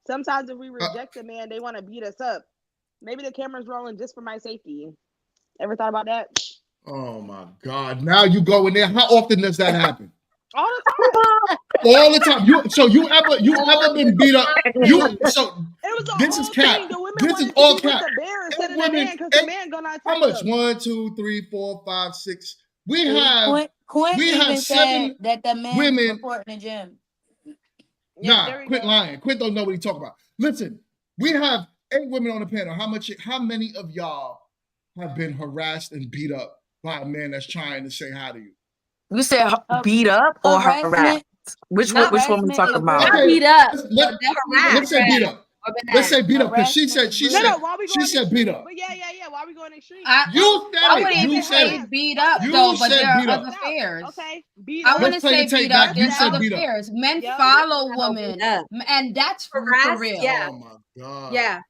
sometimes if we reject a man, they want to beat us up. Maybe the camera's rolling just for my safety. Ever thought about that? oh my God, now you go in there. How often does that happen? All the time. All the time. You ever been beat up? It was a This is whole cap. thing. The women This is wanted to all be with cap. the bear instead of the Women, man because the man gonna how attack much? them. 1, 2, 3, 4, 5, 6. We See, have Quint even said 7 that the men women. report in the gym. Yep, Nah, there we quit go. lying. Quit don't know what he talking about. Listen, we have 8 women on the panel. How many of y'all have been harassed and beat up by a man that's trying to say hi to you? You said beat up or harassed? Harassment. Which one we Harassment talking is about? Not Okay, beat up, let's, but let, definitely let's say beat up. Let's say beat up because she Harassment said is No, why we going she said extreme? beat up. But yeah. Why we going extreme? You said I it. wouldn't You even said say it. beat up You though, but said there are beat up. other fears. Okay, beat I up. wouldn't Play the say tape beat back. up. You There's said other beat up. fears. Men Yep. follow No, beat women, up. and that's for Harass, real. yeah. Oh my God. Yeah.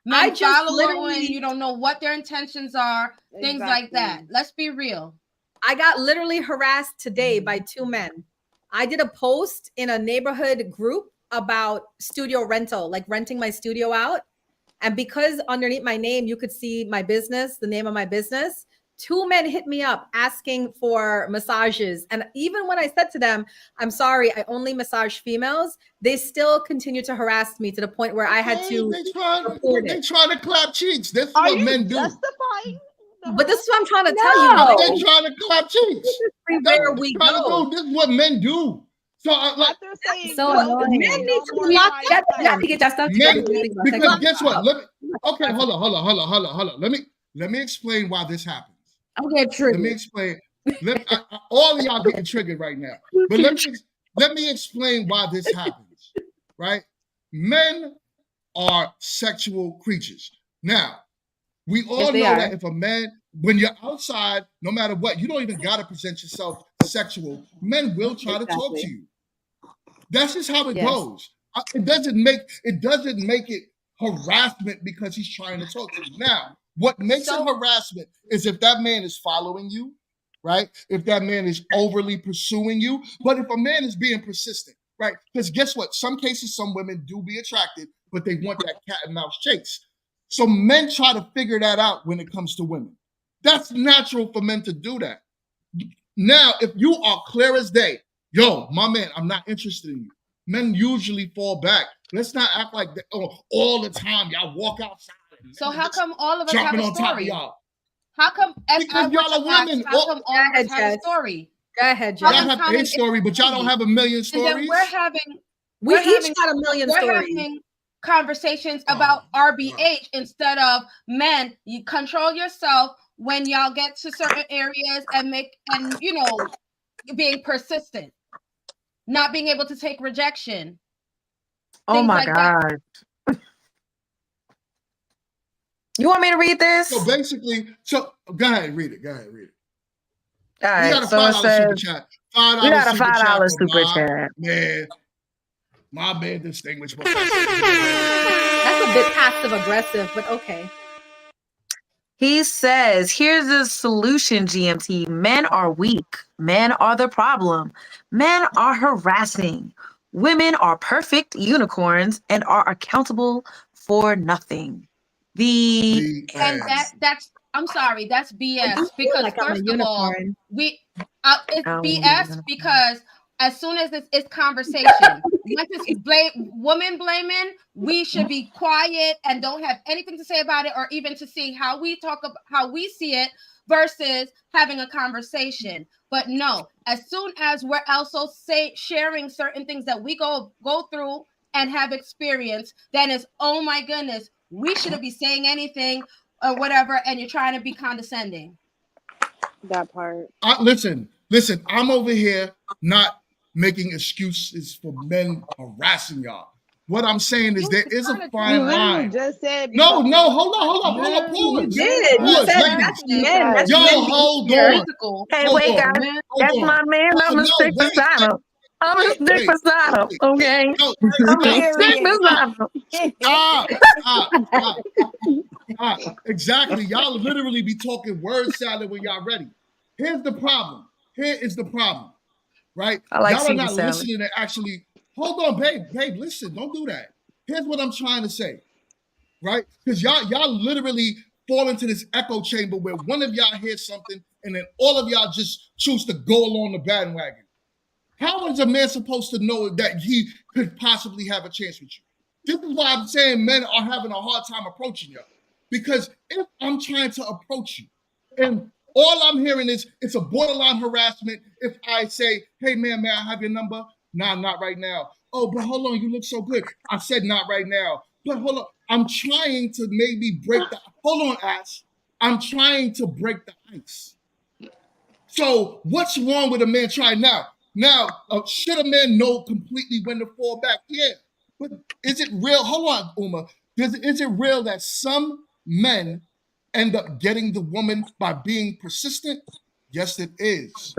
Men I just follow women. literally You don't know what their intentions are. Things like that. Let's be real. I got literally harassed today by 2 men. I did a post in a neighborhood group about studio rental, like renting my studio out. And because underneath my name, you could see my business, the name of my business, 2 men hit me up asking for massages. And even when I said to them, I'm sorry, I only massage females, they still continue to harass me to the point where I had to They trying to clap cheeks. That's Are what you men do. justifying? But this is what I'm trying to tell you. They No. trying to clap cheeks. Everywhere That's what we they're trying go. to do. This is what men do. So After saying So no, annoying. men Men need to more be locked trying up. to You have to get your stuff together. Men, because guess what? Okay, hold on. Let me explain why this happens. I'm getting Let triggered. me explain. All of y'all getting triggered right now. But let me explain why this happens. Right? Men are sexual creatures. Now, we all Yes, they know are. that if a man, when you're outside, no matter what, you don't even gotta present yourself sexual. Men will try to talk to you. That's just how it Yes. goes. It doesn't make it harassment because he's trying to talk to you. Now, what makes it harassment is if that man is following you, right? If that man is overly pursuing you, but if a man is being persistent, right? Because guess what? Some cases, some women do be attracted, but they want that cat and mouse chase. So men try to figure that out when it comes to women. That's natural for men to do that. Now, if you are clear as day, yo, my man, I'm not interested in you. Men usually fall back. Let's not act like that all the time. Y'all walk outside. So how come all of us have Jumping a on top of story? y'all. How come if Because I were y'all to are ask, women. how come all of us have a Jess. story? Go ahead, Y'all Jess. have a story, but y'all don't have a million And stories. then we're having We each got a million we're stories. having conversations about RBH instead of men. You control yourself when y'all get to certain areas and being persistent, not being able to take rejection. Oh things my like that. God. You want me to read this? So basically, go ahead, read it. All We right, got a so it $5 says super chat. $5 we got a super $5 chat for super chat. My man, distinguished professor. That's a bit passive aggressive, but okay. He says, here's the solution, GMT. Men are weak. Men are the problem. Men are harassing. Women are perfect unicorns and are accountable for nothing. And that's I'm sorry, that's BS because like I'm a first of all, unicorn. it's BS because as soon as it's conversation, once it's woman blaming, we should be quiet and don't have anything to say about it, or even to see how we talk about how we see it versus having a conversation. But no, as soon as we're also sharing certain things that we go through and have experience, then it's, oh my goodness, we shouldn't be saying anything or whatever, and you're trying to be condescending. That part. Listen, I'm over here not making excuses for men harassing y'all. What I'm saying is there is a You fine literally line. just said No, because hold on, You pause. did. You Pause, said ladies. that's men. That's Yo, men being hold on. physical. Hey, Hold wait, on. guys. Men. That's Hold on. my man. I'm gonna No, stick beside him. I'm gonna stick wait, beside him. Okay. No, I'm gonna stick stop, Period. beside him. Exactly. Y'all literally be talking word salad when y'all ready. Here's the problem. Here is the problem, right? I like Y'all are Caesar not salad. listening to actually. Hold on, babe, listen. Don't do that. Here's what I'm trying to say, right? Because y'all literally fall into this echo chamber where one of y'all hears something and then all of y'all just choose to go along the bandwagon. How is a man supposed to know that he could possibly have a chance with you? This is why I'm saying men are having a hard time approaching you. Because if I'm trying to approach you and all I'm hearing is it's a borderline harassment if I say, hey man, may I have your number? Nah, not right now. Oh, but hold on, you look so good. I said not right now. But hold on, I'm trying to maybe break the, hold on, Ash. I'm trying to break the ice. So what's wrong with a man trying now? Now, should a man know completely when to fall back? Yeah. But is it real? Hold on, Uma. Is it real that some men end up getting the woman by being persistent? Yes, it is.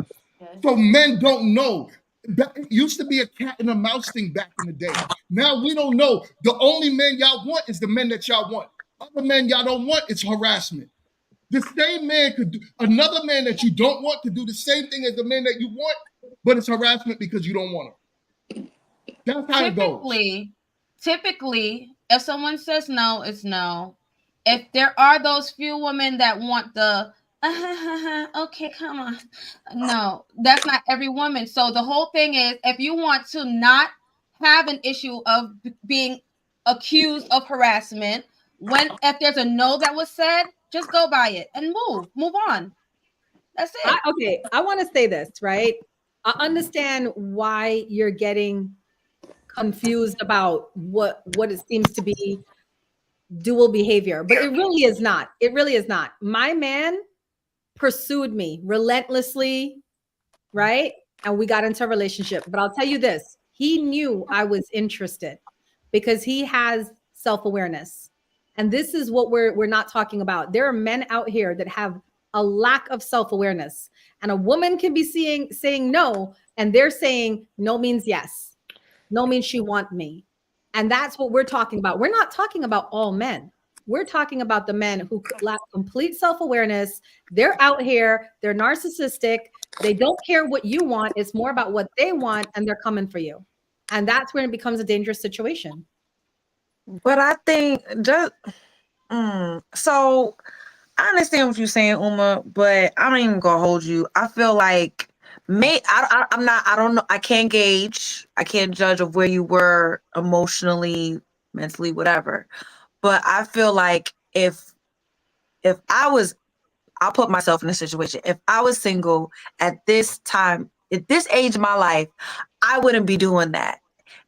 So men don't know. It used to be a cat and a mouse thing back in the day. Now we don't know. The only men y'all want is the men that y'all want. Other men y'all don't want, it's harassment. The same man could do, another man that you don't want could do the same thing as the man that you want, but it's harassment because you don't want him. That's how it goes. Typically, if someone says no, it's no. If there are those few women that want the okay, come on. No, that's not every woman. So the whole thing is if you want to not have an issue of being accused of harassment, if there's a no that was said, just go by it and move on. That's it. I want to say this, right? I understand why you're getting confused about what it seems to be dual behavior, but it really is not. It really is not. My man pursued me relentlessly, right? And we got into a relationship. But I'll tell you this, he knew I was interested because he has self-awareness. And this is what we're not talking about. There are men out here that have a lack of self-awareness. And a woman can be saying no, and they're saying no means yes. No means she wants me. And that's what we're talking about. We're not talking about all men. We're talking about the men who lack complete self-awareness. They're out here, they're narcissistic, they don't care what you want. It's more about what they want, and they're coming for you. And that's when it becomes a dangerous situation. But I think just so I understand what you're saying, Uma, but I'm not even gonna hold you. I feel like I don't know. I can't gauge. I can't judge of where you were emotionally, mentally, whatever. But I feel like if I'll put myself in a situation. If I was single at this time, at this age of my life, I wouldn't be doing that.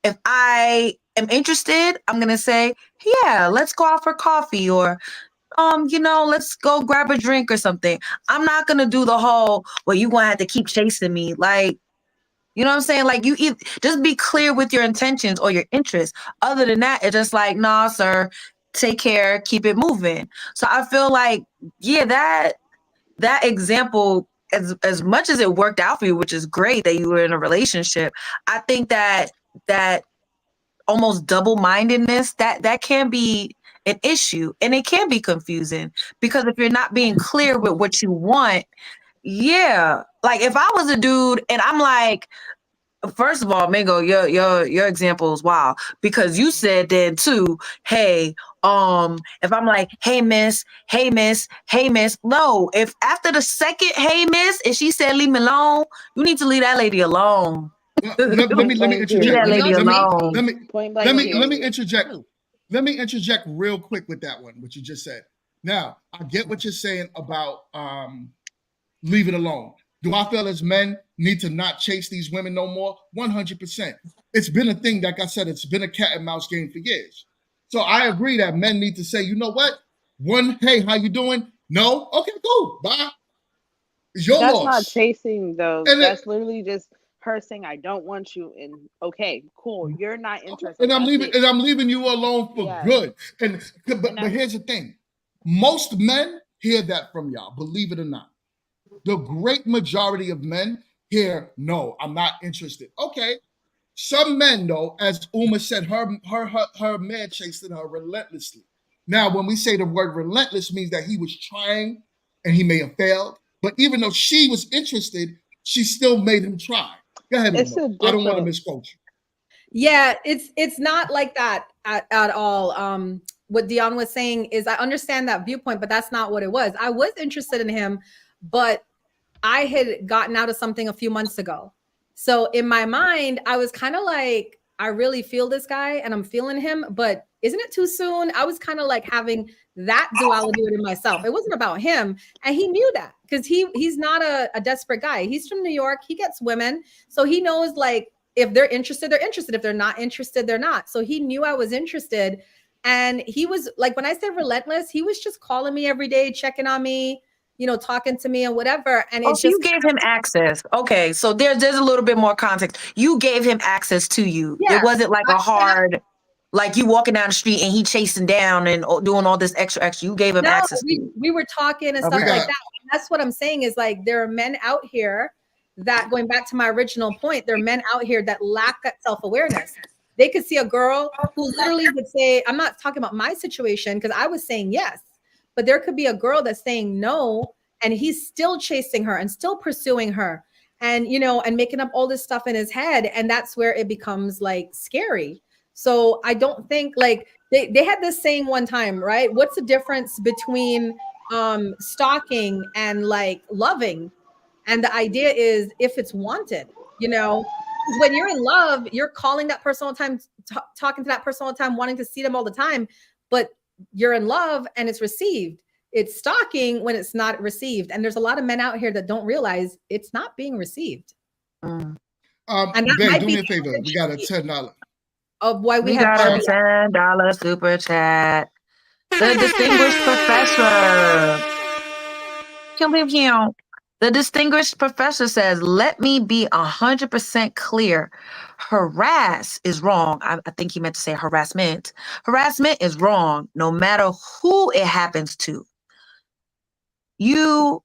If I am interested, I'm gonna say, yeah, let's go out for coffee or let's go grab a drink or something. I'm not gonna do the whole, well, you gonna have to keep chasing me. Like, you know what I'm saying? Like just be clear with your intentions or your interests. Other than that, it's just like, nah, sir, take care, keep it moving. So I feel like, yeah, that example, as much as it worked out for you, which is great that you were in a relationship, I think that almost double-mindedness, that can be an issue and it can be confusing because if you're not being clear with what you want, yeah. Like if I was a dude and I'm like, first of all, Mingo, your example is wild because you said then too, hey, if I'm like, hey miss, no, if after the second hey miss, and she said leave me alone, you need to leave that lady alone. Let me interject. Leave that lady alone. Let me interject. Let me interject real quick with that one, what you just said. Now, I get what you're saying about leave it alone. Do I feel as men need to not chase these women no more? 100%. It's been a thing, like I said, it's been a cat and mouse game for years. So I agree that men need to say, you know what? One, hey, how you doing? No? Okay, cool. Bye. It's your That's loss. not chasing though. And That's literally just her saying I don't want you, and okay, cool, you're not interested. And I'm that's leaving it. and I'm leaving you alone for Yes. good. But And here's the thing. Most men hear that from y'all, believe it or not. The great majority of men hear, no, I'm not interested. Okay. Some men, though, as Uma said, her man chasing her relentlessly. Now, when we say the word relentless, means that he was trying and he may have failed. But even though she was interested, she still made him try. Go ahead, It's Uma. a I don't want to different. misquote you. Yeah, it's not like that at all. What Dion was saying is I understand that viewpoint, but that's not what it was. I was interested in him, but I had gotten out of something a few months ago. So in my mind, I was kind of like, I really feel this guy and I'm feeling him, but isn't it too soon? I was kind of like having that duality within myself. It wasn't about him. And he knew that because he's not a desperate guy. He's from New York. He gets women. So he knows like if they're interested, they're interested. If they're not interested, they're not. So he knew I was interested. And he was like, when I said relentless, he was just calling me every day, checking on me, you know, talking to me and whatever. And Oh, it so you just, gave him access. Okay, so there's a little bit more context. You gave him access to you. yeah, It wasn't like a hard, like you walking down the street and he chasing down and doing all this extra. You gave him no, access to we, you. we were talking and stuff Okay. like that. And that's what I'm saying is like, there are men out here that, going back to my original point, there are men out here that lack that self-awareness. They could see a girl who literally would say, I'm not talking about my situation because I was saying yes, but there could be a girl that's saying no, and he's still chasing her and still pursuing her and, you know, and making up all this stuff in his head. And that's where it becomes like scary. So I don't think like they had this saying one time, right? What's the difference between stalking and like loving? And the idea is if it's wanted, you know, because when you're in love, you're calling that person all the time, talking to that person all the time, wanting to see them all the time, but you're in love and it's received. It's stalking when it's not received. And there's a lot of men out here that don't realize it's not being received. And that Babe, might do be me a favor. We got a $10. of why we We have got a $10 super chat. The distinguished professor. Pew, pew, pew. The distinguished professor says, let me be 100% clear. Harass is wrong. I think he meant to say harassment. Harassment is wrong, no matter who it happens to. You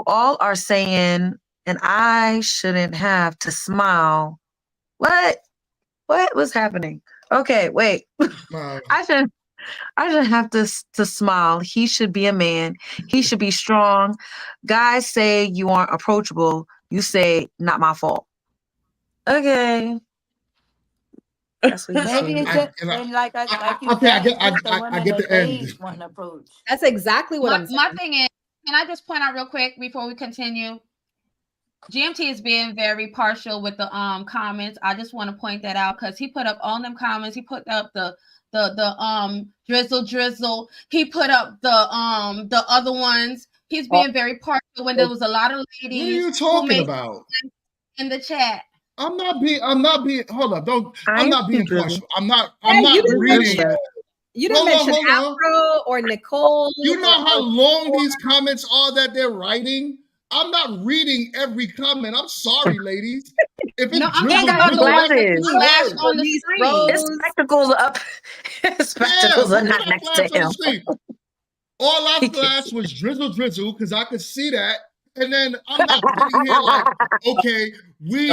all are saying, and I shouldn't have to smile. What was happening? Okay, wait. I shouldn't have to smile. He should be a man. He should be strong. Guys say you aren't approachable. You say, not my fault. Okay. That's what he said. Maybe it's just and like you Okay, said, it's just the I women get that the end. they want to approach. That's exactly what my, I'm saying. my thing is, can I just point out real quick before we continue? GMT is being very partial with the comments. I just want to point that out because he put up all them comments. He put up the drizzle. He put up the other ones. He's being very partial when there was a lot of ladies. What are you talking about? In the chat. I'm not being hold up, I'm not being partial. I'm not you reading. didn't mention Afro or Nicole. You know how long these comments are that they're writing? I'm not reading every comment. I'm sorry, ladies. If it's glasses. His spectacles are up. His spectacles are not next to him. All I flashed was drizzle because I could see that. And then I'm not sitting here like, okay, we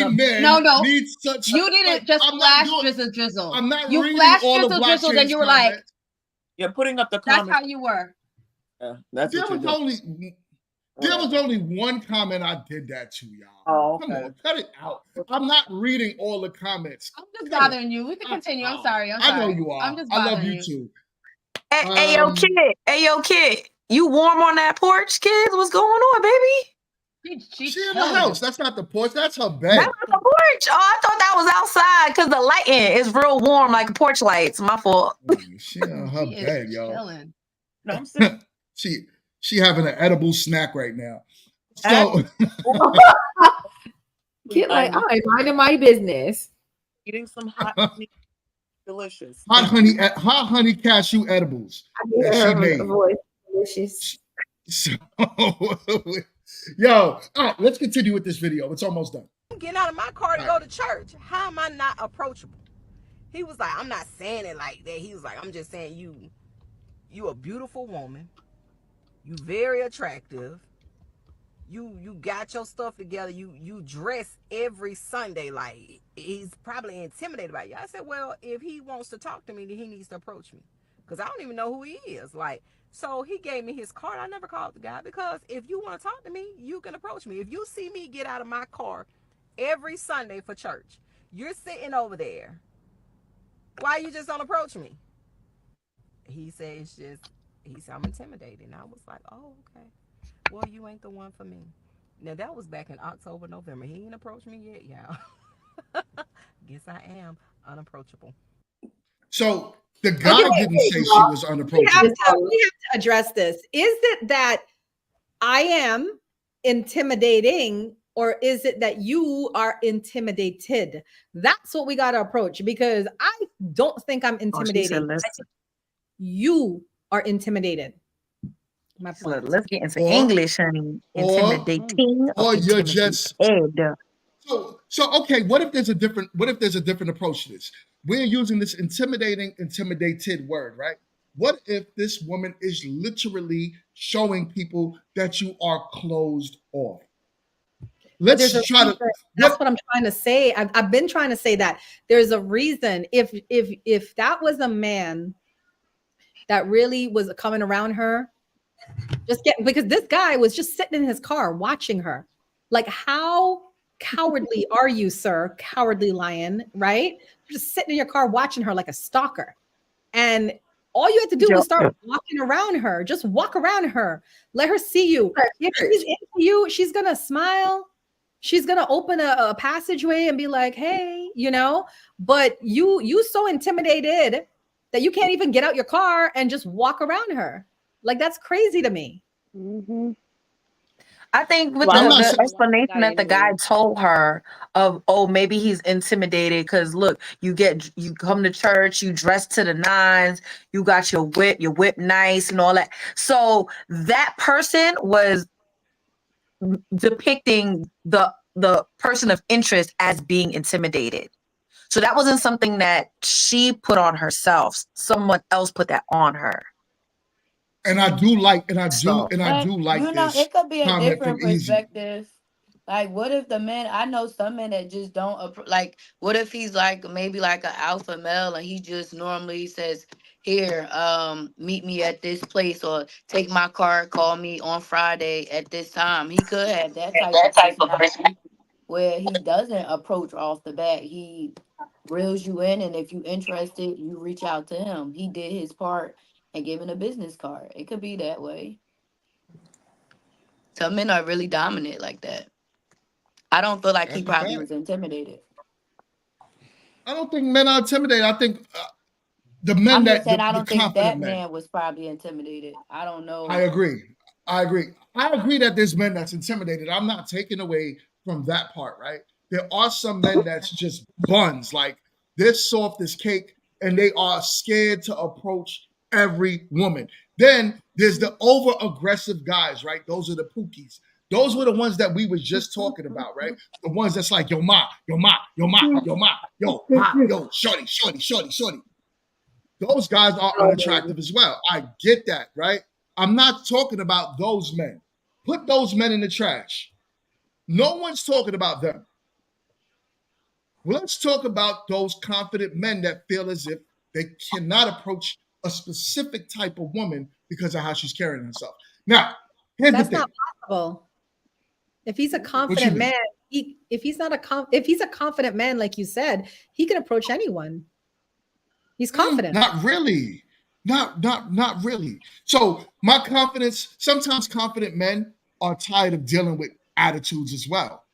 men need such. You didn't just flash drizzle. I'm not you reading flashed all the drizzle, then you were like, you're putting up the that's comments. how you were. Yeah, that's there what was there was only one comment I did that to, y'all. Oh, okay. Come on, cut it out. I'm not reading all the comments. I'm just bothering you. We can continue. I'm sorry. I know you are. I'm just I bothering love you too. Hey, yo, kid. You warm on that porch, kids? What's going on, baby? She's in the house. That's not the porch. That's her bed. That's not the porch. Oh, I thought that was outside because the lighting is real warm, like porch lights. My fault. She on her bed, yo. Chilling. No, I'm saying she having an edible snack right now. So get like I'm minding my business. Eating some hot honey, delicious. Hot honey cashew edibles that she made. Delicious. So, yo, all right, let's continue with this video. It's almost done. I'm getting out of my car to go to church. How am I not approachable? He was like, I'm not saying it like that. He was like, I'm just saying you a beautiful woman. You very attractive. You got your stuff together. You dress every Sunday. Like, he's probably intimidated by you. I said, well, if he wants to talk to me, then he needs to approach me, because I don't even know who he is. Like, so he gave me his card. I never called the guy, because if you want to talk to me, you can approach me. If you see me get out of my car every Sunday for church, you're sitting over there, why you just don't approach me? He said, he said, I'm intimidated. And I was like, oh, okay. Well, you ain't the one for me. Now, that was back in October, November. He ain't approached me yet, y'all. Guess I am unapproachable. So the guy didn't say she was unapproachable. We have to address this. Is it that I am intimidating, or is it that you are intimidated? That's what we got to approach, because I don't think I'm intimidating. You are intimidated. My point. Let's get into English, honey. Intimidating or you're intimidated. just so okay. What if there's a different approach to this? We're using this intimidated word, right? What if this woman is literally showing people that you are closed off? Let's try to. That's what I'm trying to say. I've been trying to say that there's a reason. If that was a man that really was coming around her, because this guy was just sitting in his car watching her. Like, how cowardly are you, sir? Cowardly lion, right? You're just sitting in your car watching her like a stalker. And all you had to do was start walking around her. Just walk around her. Let her see you. If she's into you, she's gonna smile. She's gonna open a passageway and be like, hey, but you so intimidated that you can't even get out your car and just walk around her. Like, that's crazy to me. Mm-hmm. I think with the explanation that the guy told her of, oh, maybe he's intimidated because look, you come to church, you dress to the nines, you got your whip nice and all that. So that person was depicting the person of interest as being intimidated. So that wasn't something that she put on herself. Someone else put that on her. And I do like You this know, it could be a comment different from Easy. perspective. Like, what if the man? I know some men that just don't like. What if he's like maybe like an alpha male, and he just normally says, "Here, meet me at this place, or take my car, call me on Friday at this time." He could have that type of personality where he doesn't approach off the bat. He reels you in, and if you interested, you reach out to him. He did his part and gave him a business card. It could be that way. Some men are really dominant like that. I don't feel like he probably was intimidated. I don't think men are intimidated. I think the men I'm that just saying, I the don't think confident that men. man was probably intimidated. I don't know. I agree. I agree that there's men that's intimidated. I'm not taking away from that part, right? There are some men that's just buns, like they're soft as cake, and they are scared to approach every woman. Then there's the over aggressive guys, right? Those are the pookies. Those were the ones that we was just talking about, right? The ones that's like, yo, ma, yo, ma, yo, ma, yo, ma, yo, ma, yo, shorty, shorty, shorty, shorty. Those guys are unattractive as well. I get that, right? I'm not talking about those men. Put those men in the trash. No one's talking about them. Let's talk about those confident men that feel as if they cannot approach a specific type of woman because of how she's carrying herself. Now, here's the thing. That's not possible. If he's a confident man, if he's a confident man, like you said, he can approach anyone. He's confident. Not really. Not really. So my confidence, sometimes confident men are tired of dealing with attitudes as well.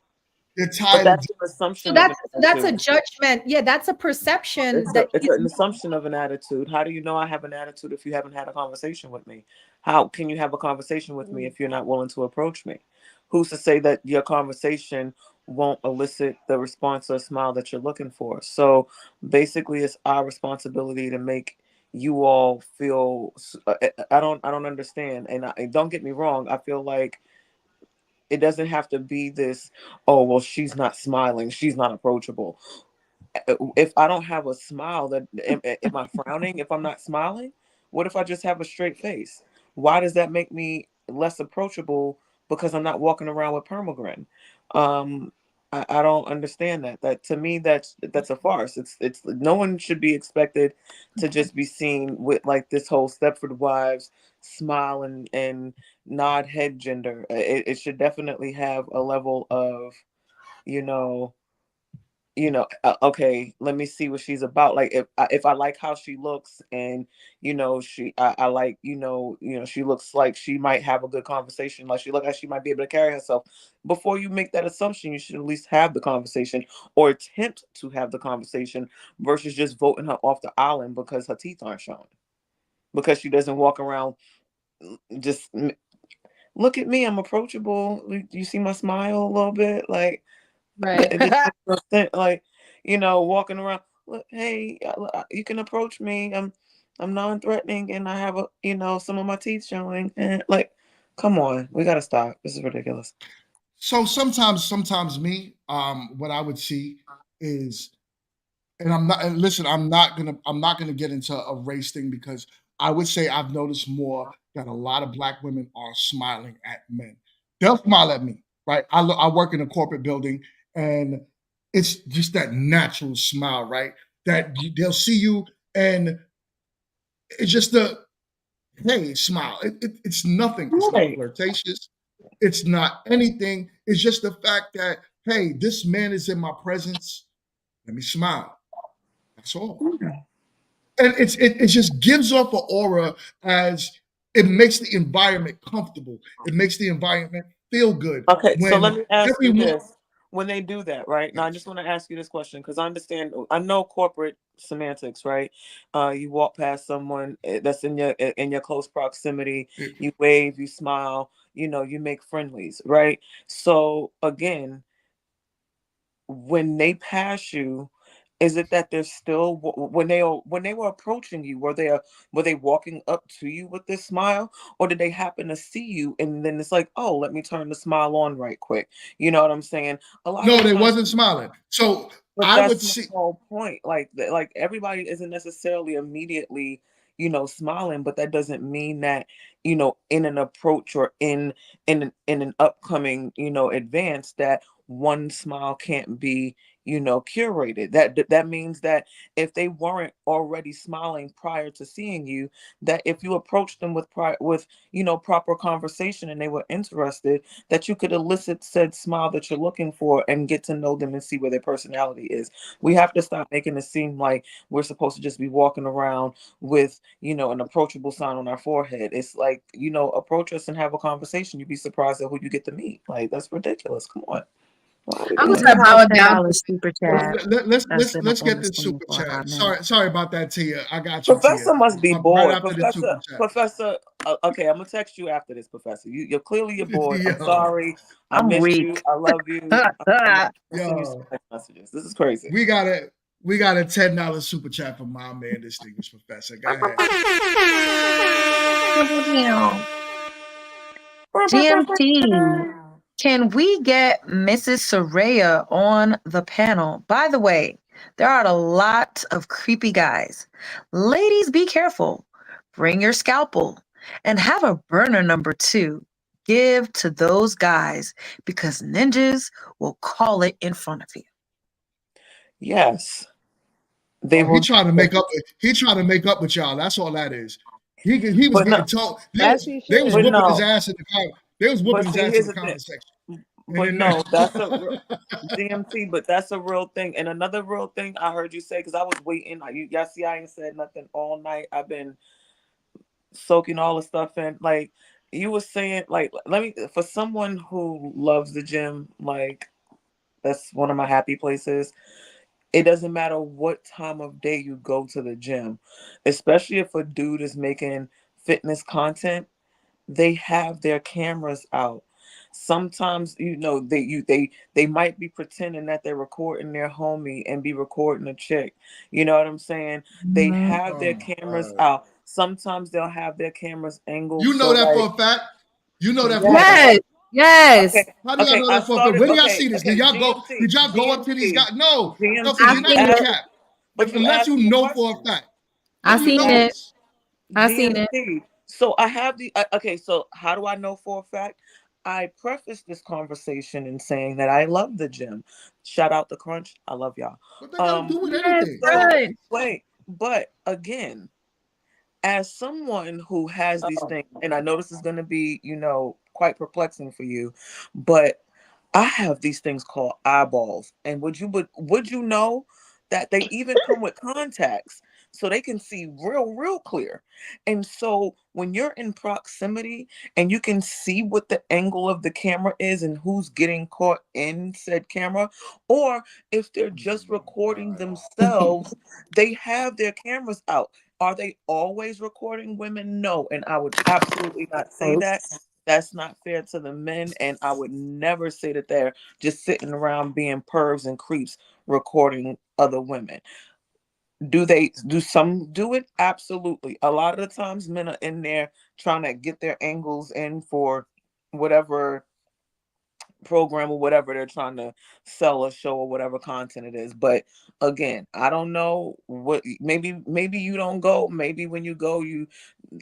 They're tired of assumption. So that's a judgment. Yeah, that's a perception. It's an assumption of an attitude. How do you know I have an attitude if you haven't had a conversation with me? How can you have a conversation with me if you're not willing to approach me? Who's to say that your conversation won't elicit the response or smile that you're looking for? So basically, it's our responsibility to make you all feel. I don't understand, and don't get me wrong. I feel like It doesn't have to be this, oh, well, she's not smiling, she's not approachable. If I don't have a smile, that am I frowning if I'm not smiling? What if I just have a straight face? Why does that make me less approachable because I'm not walking around with permagrin? Um, I don't understand that. That to me, that's a farce. It's no one should be expected to just be seen with like this whole Stepford Wives smile and nod head gender. It should definitely have a level of, you know, okay, let me see what she's about. Like if I like how she looks, and I like, she looks like she might have a good conversation, like she look like she might be able to carry herself. Before you make that assumption, you should at least have the conversation or attempt to have the conversation versus just voting her off the island because her teeth aren't showing, because she doesn't walk around just look at me, I'm approachable. You see my smile a little bit, like Right. it just makes no sense. Like, walking around. Look, hey, you can approach me. I'm non-threatening, and I have some of my teeth showing. And like, come on, we gotta stop. This is ridiculous. So sometimes me, what I would see is, and listen, I'm not gonna get into a race thing, because I would say I've noticed more that a lot of black women are smiling at men. They'll smile at me, right? I work in a corporate building, and it's just that natural smile, right? They'll see you, and it's just a hey smile. It's nothing. It's not Right. flirtatious. It's not anything. It's just the fact that, hey, this man is in my presence. Let me smile. That's all. And it just gives off an aura, as it makes the environment comfortable. It makes the environment feel good Okay, so let when me ask you everyone. this. When they do that, right? Now, I Yes. just want to ask you this question because I know corporate semantics, right? You walk past someone that's in your close proximity, you wave, you smile, you make friendlies, right? So again, when they pass you, is it that they're still when they were approaching you, were they walking up to you with this smile, or did they happen to see you and then it's like, oh, let me turn the smile on right quick? You know what I'm saying? A lot of No, the they times. wasn't smiling. So But I would that's my see. whole point. Like everybody isn't necessarily immediately, smiling, but that doesn't mean that, in an approach or in an upcoming, advance, that one smile can't be, curated. That means that if they weren't already smiling prior to seeing you, that if you approached them with proper conversation and they were interested, that you could elicit said smile that you're looking for and get to know them and see where their personality is. We have to stop making it seem like we're supposed to just be walking around with, an approachable sign on our forehead. It's like, approach us and have a conversation. You'd be surprised at who you get to meet. Like, that's ridiculous. Come on. Why are we I'm We gonna doing do start that? have a bowing down $10 to super Well, chat that's been up let's on get the this screen super for a chat. hot minute. Sorry about that, Tia. I got you, Tia. Professor must be Right bored. after the super chat. Professor. Okay, I'm gonna text you after this, Professor. You're bored. I'm Yo, sorry. I I'm miss you. weak. I love you. I'm sending you some yo, text messages. This is crazy. we got a $10 super chat from my man, distinguished professor. Go ahead. GMT, can we get Mrs. Soraya on the panel? By the way, there are a lot of creepy guys. Ladies, be careful. Bring your scalpel and have a burner number 2. Give to those guys because ninjas will call it in front of you. Yes, they Oh, he will. trying to make up. He trying to make up with y'all. That's all that is. He was But getting no, told. As he They was but should. whooping his no, ass in the comment. They was whooping but his see, ass in here's the the thing. comment section. And But then no, that's a DMT. But that's a real thing. And another real thing I heard you say, because I was waiting. Y'all see, I ain't said nothing all night. I've been soaking all the stuff in. Like you were saying, like for someone who loves the gym, like that's one of my happy places. It doesn't matter what time of day you go to the gym, especially if a dude is making fitness content, they have their cameras out. Sometimes they might be pretending that they're recording their homie and be recording a chick. You know what I'm saying? They Mhm. have their oh my cameras god, Sometimes they'll have their cameras angled you know so that like for a fact. You know that for a yes, fact. Yes. Yes. How do y'all know that for a fact? Where do y'all see this? Did y'all go? Did y'all go up to these guys? No, no, because you're not you gonna asked, cap. but you Unless asked you me a know for a question. fact. How I do you seen know it. this? I seen it. GMT. So I have the okay. So how do I know for a fact? I prefaced this conversation in saying that I love the gym. Shout out the Crunch. I love y'all. What they gotta do with Yes, anything? So good. wait, but again, as someone who has these things, and I know this is going to be, quite perplexing for you, but I have these things called eyeballs, and would you know that they even come with contacts so they can see real clear. And so when you're in proximity and you can see what the angle of the camera is and who's getting caught in said camera, or if they're just recording themselves, they have their cameras out. Are they always recording women? No, and I would absolutely not say that. That's not fair to the men, and I would never say that they're just sitting around being pervs and creeps recording other women. Do some do it? Absolutely. A lot of the times men are in there trying to get their angles in for whatever program or whatever they're trying to sell or show or whatever content it is. But again, I don't know what maybe you don't go. Maybe when you go,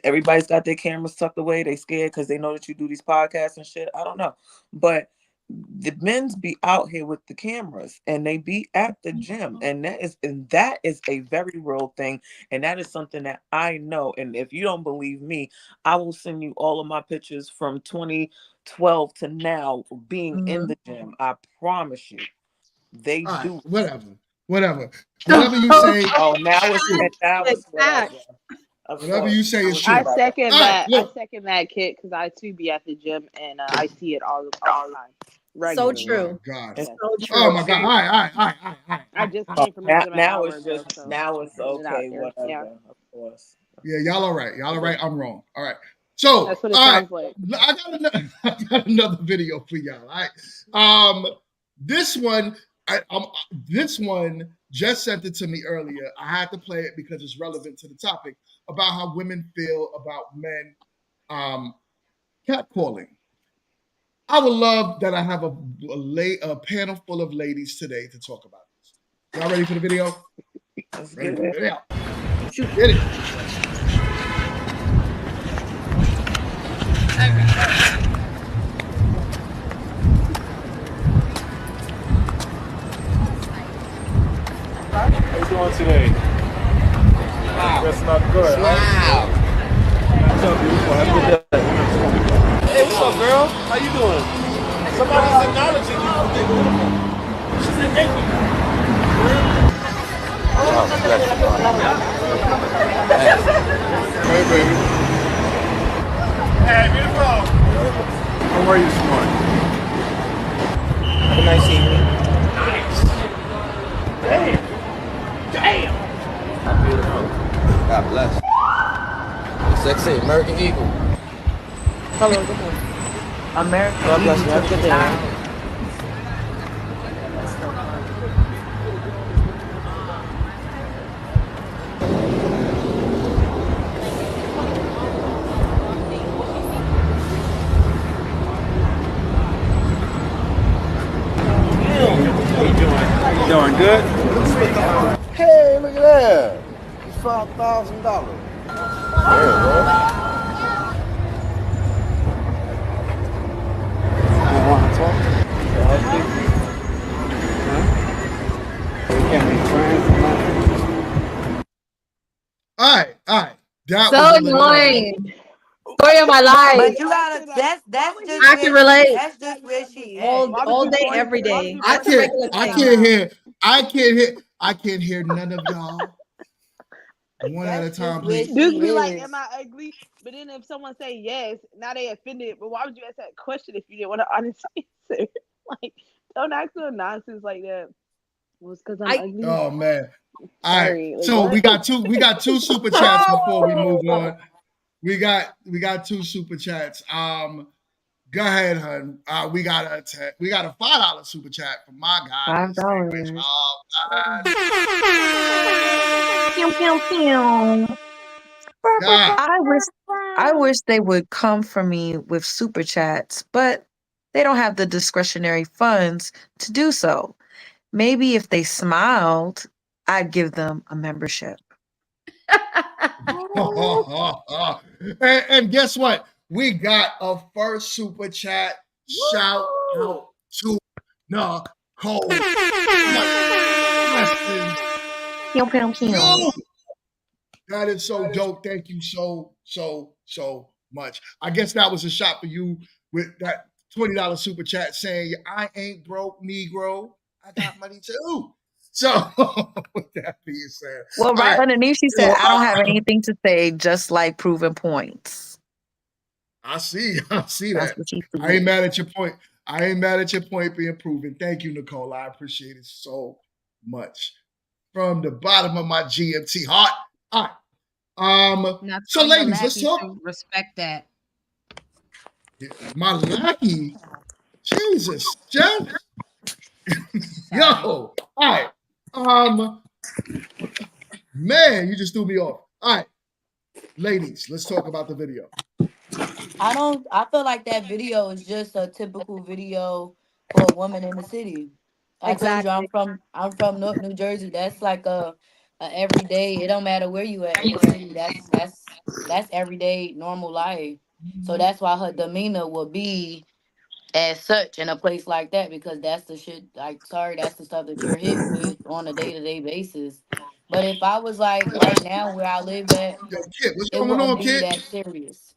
everybody's got their cameras tucked away. They scared because they know that you do these podcasts and shit. I don't know. But the men's be out here with the cameras and they be at the gym. And that is a very real thing. And that is something that I know. And if you don't believe me, I will send you all of my pictures from 2012 to now being in the gym. I promise you. They All right, do. whatever you say. Oh, now it's whatever. Facts. Of Whatever course. you say Now is it's true. I whatever. second All right, that. I look. second that, Kit, because I too be at the gym and I see it all the time, So Oh regularly. my true. God. Yes. So Oh true. my God. All right. I just Oh, came from the gym an now hour it's ago, just so now just it's putting it out okay, there. Yeah, whatever, of course. Yeah, y'all all right. Y'all all right. I'm wrong. All right. So, that's what it all right. sounds like. I got another video for y'all. All right. This one, this one just sent it to me earlier. I had to play it because it's relevant to the topic about how women feel about men catcalling. I would love that I have a panel full of ladies today to talk about this. Y'all ready for the video? Let's Ready get for the it. video? Get it. How you doing today? Wow. That's not good. Wow. What's up, beautiful? Have a good day. Hey, what's up, girl? How you doing? Somebody's acknowledging you. They're beautiful. She said thank you. God bless you, man. Hey, baby. Hey, beautiful. How are you this morning? Have a nice evening. Nice. Damn. Damn. Beautiful. God bless. Sexy American Eagle. Hello, good morning. American God bless Eagle you. Have a took good it day. down. How you doing? Doing good? Hey, look at that. It's $5,000. Yeah, bro. You want to talk? Yeah, I'll speak to you. Huh? We can't be friends or nothing. All right. That So was a little annoying. Story of my life. But you gotta that's just I can where she relate that's just where she all at. all day, every Why would day. you I That's a force can't it? regular I thing. can't hear none of y'all one at a That's just time, where please. Dudes she be like, is. "Am I ugly?" But then if someone say yes, now they offended. But why would you ask that question if you didn't want to honest answer? Like, don't ask no nonsense like that. Well, it's because I'm I ugly. Oh man. All right. Sorry. Like So what? we got two super chats before we move on. We got two super chats. Go ahead, hun. We got a $5 super chat from my guy, $5. Miss Sandwich. Oh Pew, pew, pew. God. I wish they would come for me with super chats, but they don't have the discretionary funds to do so. Maybe if they smiled, I'd give them a membership. And guess what? We got a first super chat. Shout out to Nicole. Yo, that is so dope. Thank you so much. I guess that was a shot for you with that $20 super chat saying, I ain't broke, Negro. I got money too. So, with that being said. Well, right all right. underneath, she said, I don't have anything to say, just like proving points. I see That's that. what she I ain't said. mad at your point. I ain't mad at your point being proven. Thank you, Nicole. I appreciate it so much. From the bottom of my GMT heart. All right. Now So tell your ladies, let's lackey talk. to respect that. My lackey, Jesus, Jen. Yo, all right. Man, you just threw me off. All right, ladies, let's talk about the video. I feel like that video is just a typical video for a woman in the city. I told you I'm from New Jersey. That's like a everyday. It don't matter where you at in the city. That's everyday normal life. So that's why her demeanor will be as such in a place like that, because that's the shit. Like, sorry, that's the stuff that you're hit with on a day-to-day basis. But if I was like right now where I live at, Yo, Kid, what's it going wouldn't on, be Kid? that serious.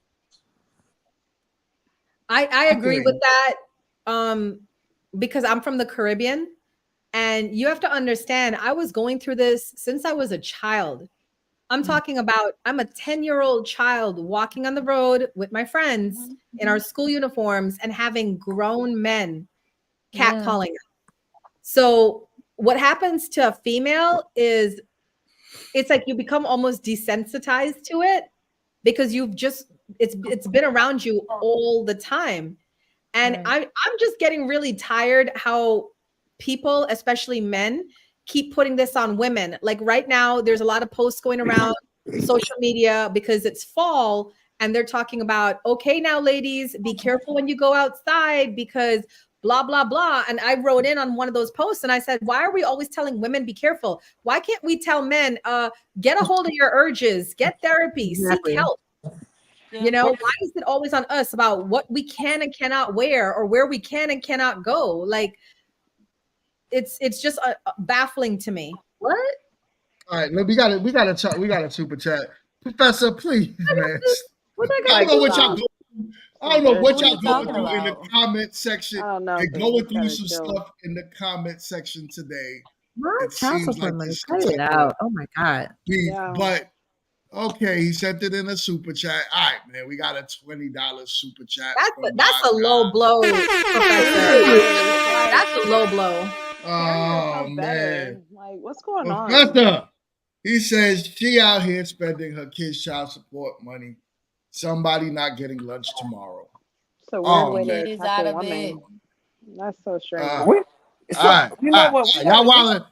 I agree with that because I'm from the Caribbean, and you have to understand, I was going through this since I was a child. I'm talking about, I'm a 10-year-old child walking on the road with my friends in our school uniforms and having grown men catcalling us. So what happens to a female is it's like you become almost desensitized to it because you've just it's been around you all the time. And I'm just getting really tired how people, especially men, keep putting this on women. Like right now, there's a lot of posts going around social media because it's fall and they're talking about, okay, now ladies, be careful when you go outside because blah, blah, blah. And I wrote in on one of those posts and I said, why are we always telling women be careful? Why can't we tell men, get a hold of your urges, get therapy, seek help? You know, why is it always on us about what we can and cannot wear or where we can and cannot go? Like, it's just baffling to me. What? All right, we got a super chat. Professor, please, man. I don't know what y'all going. I don't know what y'all going through in the comment section. They're going through some stuff in the comment section today. My It child seems support like money. this Cut it out. Oh my God. But okay, he sent it in a super chat. All right, man, we got a $20 super chat. That's a low blow, Professor. That's a low blow. Oh man, like what's going on? Professor. He says she out here spending her kids' child support money. Somebody not getting lunch tomorrow. It's a weird Oh way man. to attack a woman. That's so strange. All right, You know what? y'all wildin'.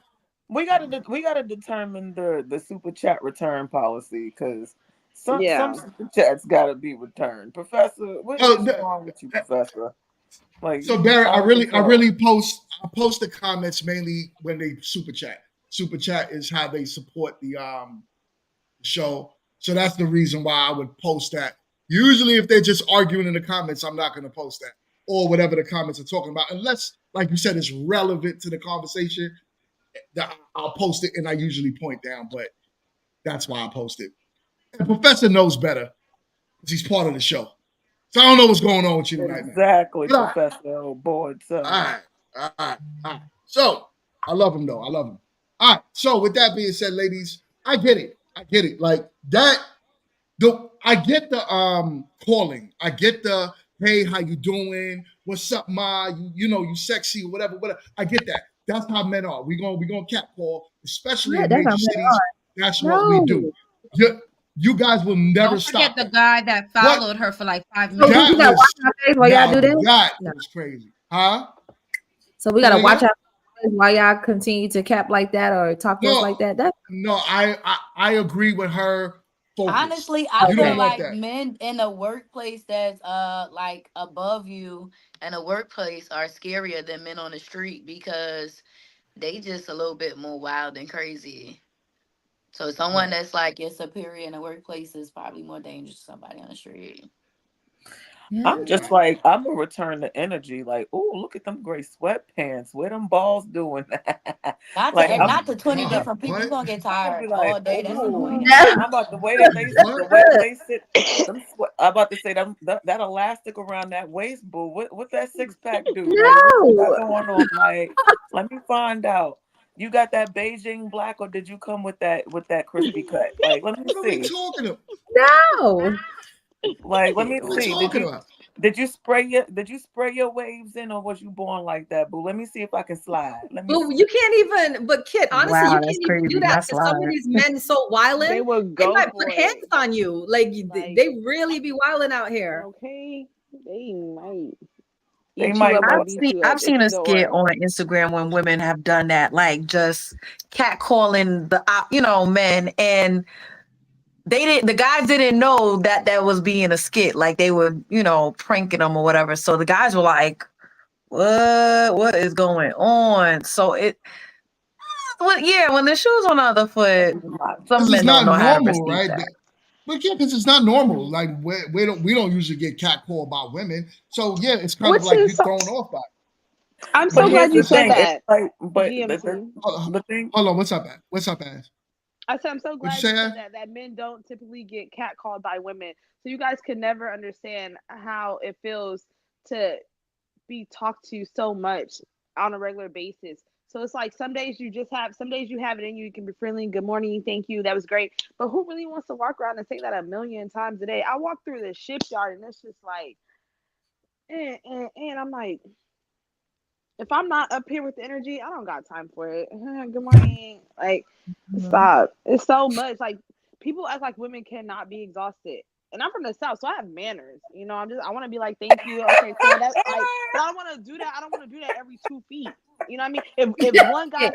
We gotta determine the super chat return policy because some super chats gotta be returned. Professor, what's wrong with you, Professor? Like, So Barry, I post the comments mainly when they super chat. Super chat is how they support the show. So that's the reason why I would post that. Usually if they're just arguing in the comments, I'm not going to post that or whatever the comments are talking about, unless, like you said, it's relevant to the conversation. I'll post it and I usually point down, but that's why I post it. And Professor knows better because he's part of the show. So I don't know what's going on with you tonight, man. Exactly, Professor. Oh boy, all right. So I love him though. I love him. All right. So with that being said, ladies, I get it. Like that. I get the calling. I get the hey, how you doing? What's up, ma? You know, you sexy or whatever. I get that. That's how men are. We gonna cat call, especially in major cities. That's what we do. You guys will never Don't stop. forget the guy that followed her for like 5 minutes. That we gotta watch our face while y'all do this. That was crazy, huh? So we gotta watch our face while y'all continue to cap like that or talk to us like that. No, I agree with her focus. Honestly, I You feel don't want like that. men in a workplace that's like above you in a workplace are scarier than men on the street because they just a little bit more wild and crazy. So someone Right. that's like your superior in a workplace is probably more dangerous to somebody on the street. I'm just like, I'm gonna return the energy. Like, oh, look at them gray sweatpants. Where them balls doing? Not Like, to Oh I'm, my not to 20 God. different people. You're What? gonna get I'm gonna be tired like, all day. That's oh, annoying. I'm about the way that What? they sit. I'm about to say that elastic around that waist, boo. What that six pack do? Like, what you got No. going on? Like, let me find out. You got that Beijing black, or did you come with that crispy cut? Like, let me What are we see. talking about? No. Like, let me What are we see. talking about? Did you spray your waves in, or was you born like that, boo? Let me see if I can slide. Let me But see. you can't even, but Kid, honestly, you Wow, that's can't even do crazy. that That's because some of live. these men so They wildin', will they go might put for hands it. on you. Like Like, they really be wilding out here. okay, they might They eat you might up or what? beat you up. I've It's seen a either skit or. on Instagram when women have done that, like just catcalling the men, and the guys didn't know that was being a skit, like they were pranking them or whatever. So the guys were like, what is going on? So when the shoe's on the other foot, some Because it's men don't not know how to normal, receive right? that. But yeah, because it's not normal. Like we don't usually get catcalled by women. So yeah, it's kind of Which like is you're so, thrown off by it. I'm But so But here's glad you the said thing. It's that, like, but GMT. the thing. Hold on, what's up, Ash? What's up, Ash? I said I'm so What'd glad you you say, said Ash? that men don't typically get catcalled by women. So you guys could never understand how it feels to be talked to so much on a regular basis. So it's like some days you have it in you. You can be friendly, good morning, thank you, that was great. But who really wants to walk around and say that a million times a day? I walk through the shipyard and it's just like, and I'm like, if I'm not up here with the energy, I don't got time for it. Good morning. Like, Mhm. stop. It's so much. Like, people act like women cannot be exhausted. And I'm from the South, so I have manners. I want to be like, thank you. Okay, cool. But I don't want to do that. I don't want to do that every 2 feet. You know what I mean? If one guy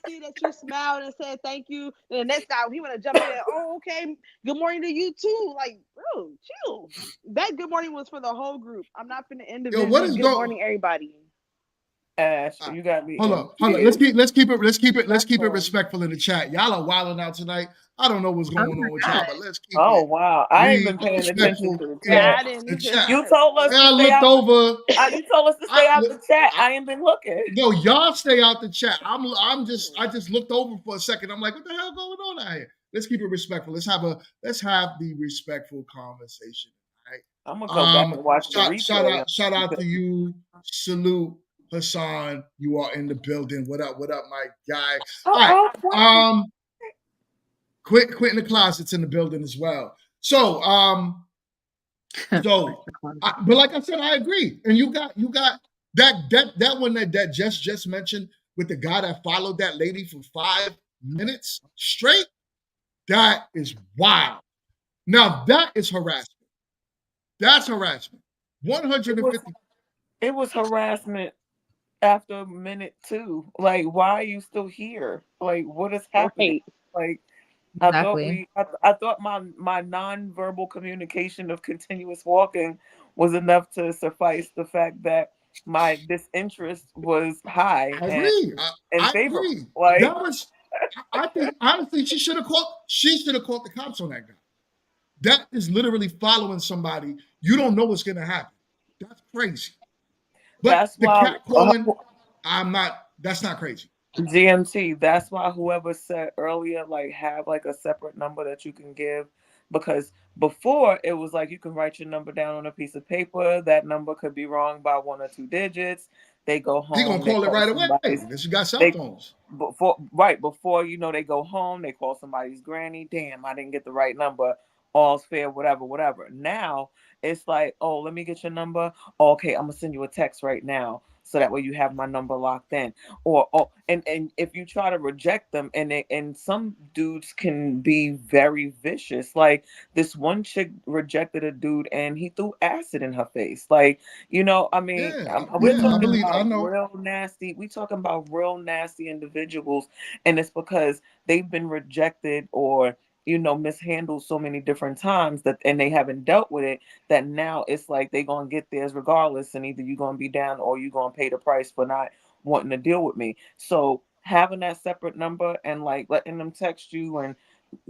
see that you smiled and said thank you, then the next guy he want to jump in. Oh, okay. Good morning to you too. Like, bro, chill. That good morning was for the whole group. I'm not finna Yo, what individually is good going? morning everybody. Ash, you got me Hold in on, hold on. Let's keep it Respectful. respectful in the chat. Y'all are wilding out tonight. I don't know what's Oh going my on with God. y'all, but let's keep Oh it wow, I ain't been paying attention respectful to the in Yeah, chat. I didn't the either. chat. You told us I to stay looked out. over. You told us to I stay out look. the chat. I ain't been looking. No, y'all stay out the chat. I just looked over for a second. I'm like, what the hell going on out here? Let's keep it respectful. Let's have the respectful conversation. Right. I'm gonna go back and watch the replay. Shout out to you. Salute Hassan. You are in the building. What up? What up, my guy? All right. Quit in the closet's in the building as well. So but like I said, I agree. And you got that one that just mentioned with the guy that followed that lady for 5 minutes straight. That is wild. Now that is harassment. That's harassment. It was 150. it was harassment after a minute too. Like, why are you still here? Like, what is happening? Right. Like, Exactly. I thought my nonverbal communication of continuous walking was enough to suffice the fact that my disinterest was high I and agree. I favorable. agree. Like, That was. I think honestly, she should have called. She should have called the cops on that guy. That is literally following somebody. You don't know what's going to happen. That's crazy. But that's the why cat calling, that's not crazy. GMT, that's why whoever said earlier, like, have like a separate number that you can give. Because before it was like you can write your number down on a piece of paper. That number could be wrong by 1 or 2 digits. They go They're going home, to they call it call right away somebody's because you got cell they phones. before they go home, they call somebody's granny. Damn, I didn't get the right number. All's fair, whatever. Now it's like, oh, let me get your number. Oh, okay, I'm gonna send you a text right now, so that way you have my number locked in. Or and if you try to reject them, and some dudes can be very vicious. Like, this one chick rejected a dude and he threw acid in her face. Like, I mean, we're I talking believe. I about know. real nasty. We talking about real nasty individuals, and it's because they've been rejected or mishandled so many different times and they haven't dealt with it, that now it's like they gonna get theirs regardless, and either you're gonna be down or you're gonna pay the price for not wanting to deal with me. So having that separate number and like letting them text you and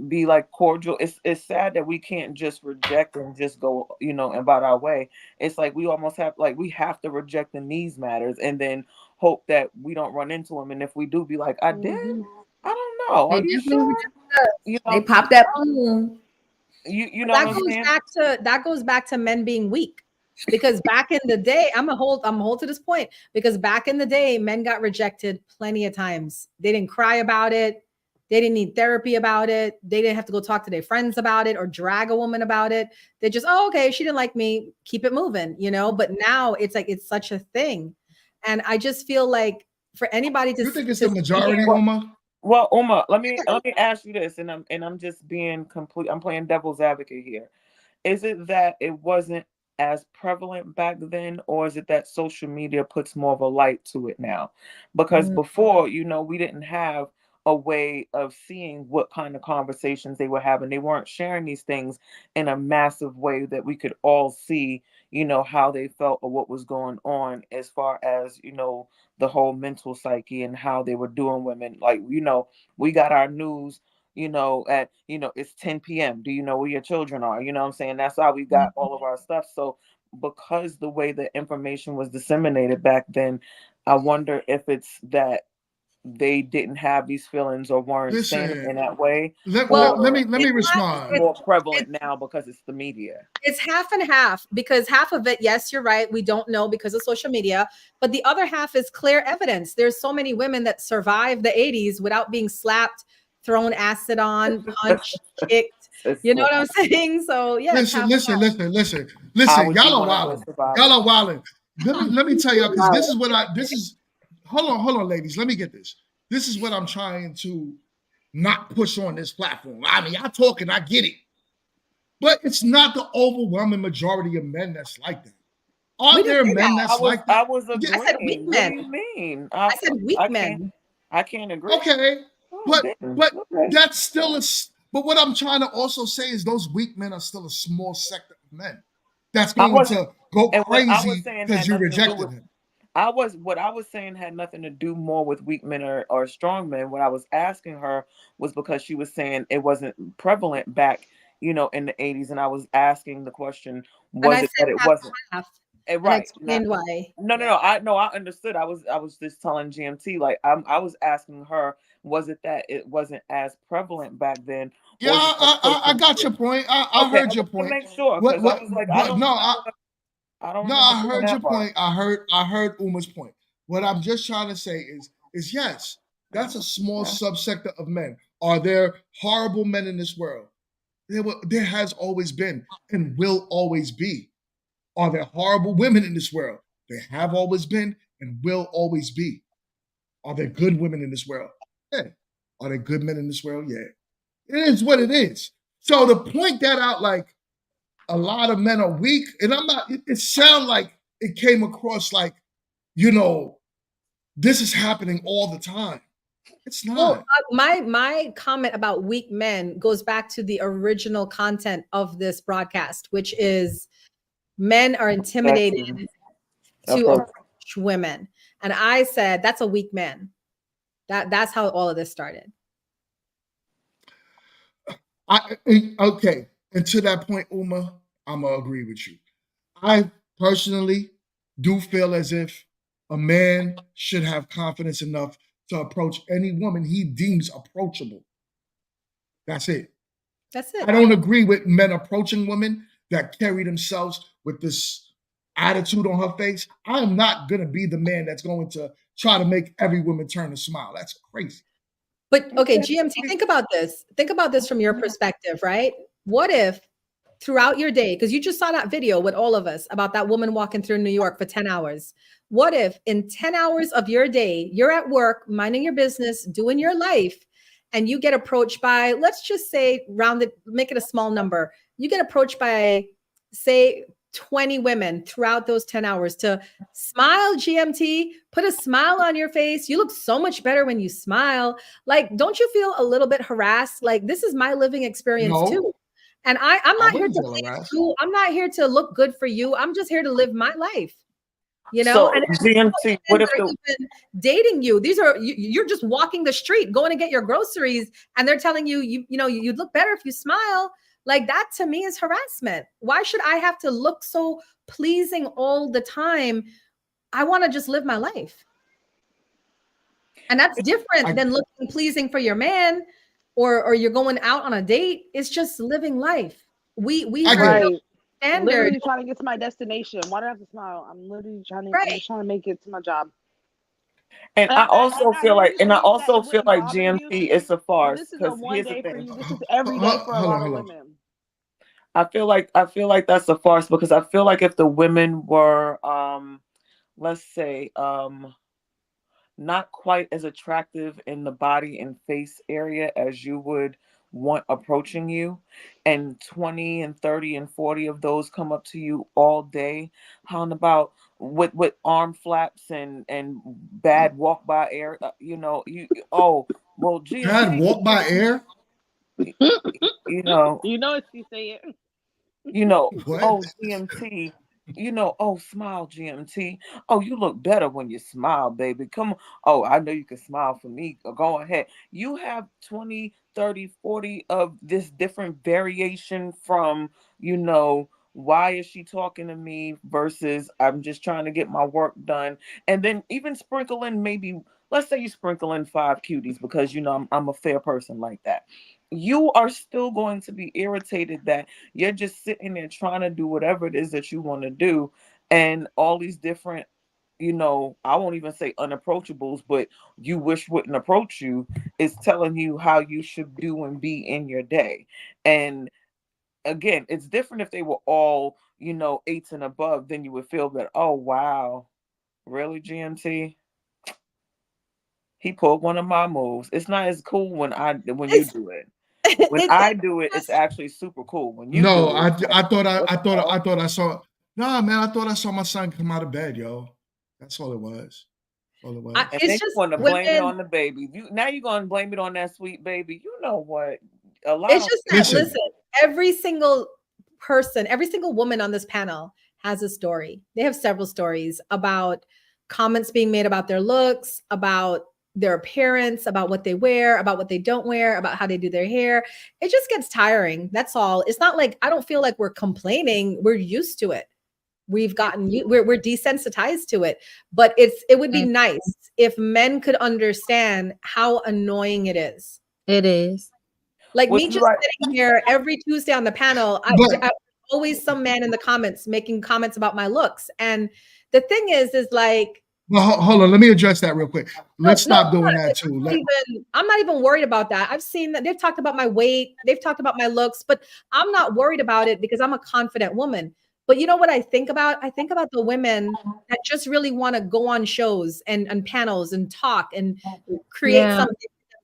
be like cordial. It's sad that we can't just reject and just go, about our way. It's like we almost have we have to reject in these matters and then hope that we don't run into them. And if we do, be like, I did. I don't know. They Are you definitely sure? reject us. You They know, pop that balloon. you know what I'm saying? That goes back to men being weak. Because back in the day, I'm a hold to this point, because back in the day, men got rejected plenty of times. They didn't cry about it. They didn't need therapy about it. They didn't have to go talk to their friends about it or drag a woman about it. They just, oh, okay, she didn't like me. Keep it moving, But now it's like it's such a thing. And I just feel like for anybody to You think it's to the majority, Well, Uma? well, Uma, let me ask you this, and I'm just being complete. I'm playing devil's advocate here. Is it that it wasn't as prevalent back then, or is it that social media puts more of a light to it now? Because before, we didn't have a way of seeing what kind of conversations they were having. They weren't sharing these things in a massive way that we could all see, how they felt or what was going on as far as, the whole mental psyche and how they were doing women. Like, we got our news at, it's 10 p.m. Do you know where your children are? You know what I'm saying? That's how we got all of our stuff. So because the way the information was disseminated back then, I wonder if it's that they didn't have these feelings or weren't saying it in Listen, that way, let or me it's respond. more prevalent now because it's the media. It's half and half, because half of it, yes, you're right, we don't know because of social media, but the other half is clear evidence. There's so many women that survived the 80s without being slapped, thrown acid on, punched, kicked. You know what I'm saying? So yeah, it's half Listen. I would be Y'all are one of those wilding. survivors. Y'all are wilding. Let me tell y'all, because hold on, ladies. Let me get this. This is what I'm trying to not push on this platform. I mean, y'all talking, I get it. But it's not the overwhelming majority of men that's like that. Are there men that's like that? I was agreeing. I said weak What men. do you mean? I said weak men. I can't agree. Okay, but Okay. that's still But what I'm trying to also say is those weak men are still a small sector of men that's going to go And what I was crazy saying because had you nothing to do rejected with him. what I was saying had nothing to do more with weak men or strong men. What I was asking her was because she was saying it wasn't prevalent back, in the 80s, and I was asking the question, And was I it said that it wasn't? half. Right. And I explained why. No. I understood. I was just telling GMT, like I was asking her, was it that it wasn't as prevalent back then? Yeah, I got your point. I Okay, heard I your want to point. make sure because I was like, I don't No, remember I doing heard your that part. point. I heard Uma's point. What I'm just trying to say is yes, that's a small subsector of men. Are there horrible men in this world? There has always been and will always be. Are there horrible women in this world? There have always been and will always be. Are there good women in this world? Yeah. Are there good men in this world? Yeah. It is what it is. So to point that out, like a lot of men are weak, and I'm not. It sounds like it came across like, this is happening all the time. It's not. Well, my comment about weak men goes back to the original content of this broadcast, which is men are intimidated to approach women, and I said that's a weak man. That's how all of this started. Okay, and to that point, Uma, I'm gonna agree with you. I personally do feel as if a man should have confidence enough to approach any woman he deems approachable. That's it. That's it. I don't agree with men approaching women that carry themselves with this attitude on her face. I am not going to be the man that's going to try to make every woman turn and smile. That's crazy. But okay, GMT, think about this. Think about this from your perspective, right? What if throughout your day, because you just saw that video with all of us about that woman walking through New York for 10 hours. What if in 10 hours of your day, you're at work, minding your business, doing your life, and you get approached by, let's just say, make it a small number. You get approached by, say, 20 women throughout those 10 hours to smile, GMT, put a smile on your face. You look so much better when you smile. Like, don't you feel a little bit harassed? Like, this is my living experience No, too. And I'm I not here wouldn't to feel please harassed. you. I'm not here to look good for you. I'm just here to live my life. You know, So and GMT, what if they're the even dating you. These are you're just walking the street, going to get your groceries, and they're telling you, you'd look better if you smile. Like that to me is harassment. Why should I have to look so pleasing all the time? I want to just live my life. And that's different than looking pleasing for your man or you're going out on a date. It's just living life. We have no Right. standard. Literally trying to get to my destination. Why do I have to smile? I'm literally trying to. I'm just trying to make it to my job. and I also I feel know like, you and I think that also it feel wouldn't like bother you, GMT is a but farce this is a because one here's the day for thing. you. This is every day for a Hold lot on, of hold on. women. I feel like that's a farce because I feel like if the women were, let's say, not quite as attractive in the body and face area as you would want approaching you, and 20 and 30 and 40 of those come up to you all day, how about with arm flaps and bad walk by air, you oh well Had GMT, walk by air. you know You know what she said. What? oh GMT, oh smile GMT. Oh, you look better when you smile, baby. Come on. Oh, I know you can smile for me. Go ahead. You have 20, 30, 40 of this different variation from, why is she talking to me versus I'm just trying to get my work done. And then even sprinkle in maybe, let's say you sprinkle in 5 cuties because I'm a fair person like that. You are still going to be irritated that you're just sitting there trying to do whatever it is that you want to do. And all these different, I won't even say unapproachables, but you wish wouldn't approach you is telling you how you should do and be in your day. And again, it's different if they were all, 8s and above, then you would feel that, oh, wow, really, GMT? He pulled one of my moves. It's not as cool when you do it. When I do it, it's actually super cool. When you No, do it, it's like, what the hell? I thought I saw. Nah, man, I thought I saw my son come out of bed, yo. That's all it was. That's all it was. And then It's you just want to blame it women. on the baby. Now you're going to blame it on that sweet baby. You know what? Allow It's him just to that, do Listen, listen, every single person, every single woman on this panel has a story. They have several stories about comments being made about their looks, about their appearance, about what they wear, about what they don't wear, about how they do their hair. It just gets tiring. That's all. It's not like I don't feel like we're complaining. We're used to it. We're desensitized to it. But it would be nice if men could understand how annoying it is. It is. Like Would me you just like? sitting here every Tuesday on the panel, but always some man in the comments making comments about my looks. And the thing is like, hold on. Let me address that real quick. no, Let's no, stop doing that too. I'm not even worried about that. I've seen that they've talked about my weight, they've talked about my looks, but I'm not worried about it because I'm a confident woman. But you know what I think about? I think about the women that just really want to go on shows and panels and talk and create Yeah. something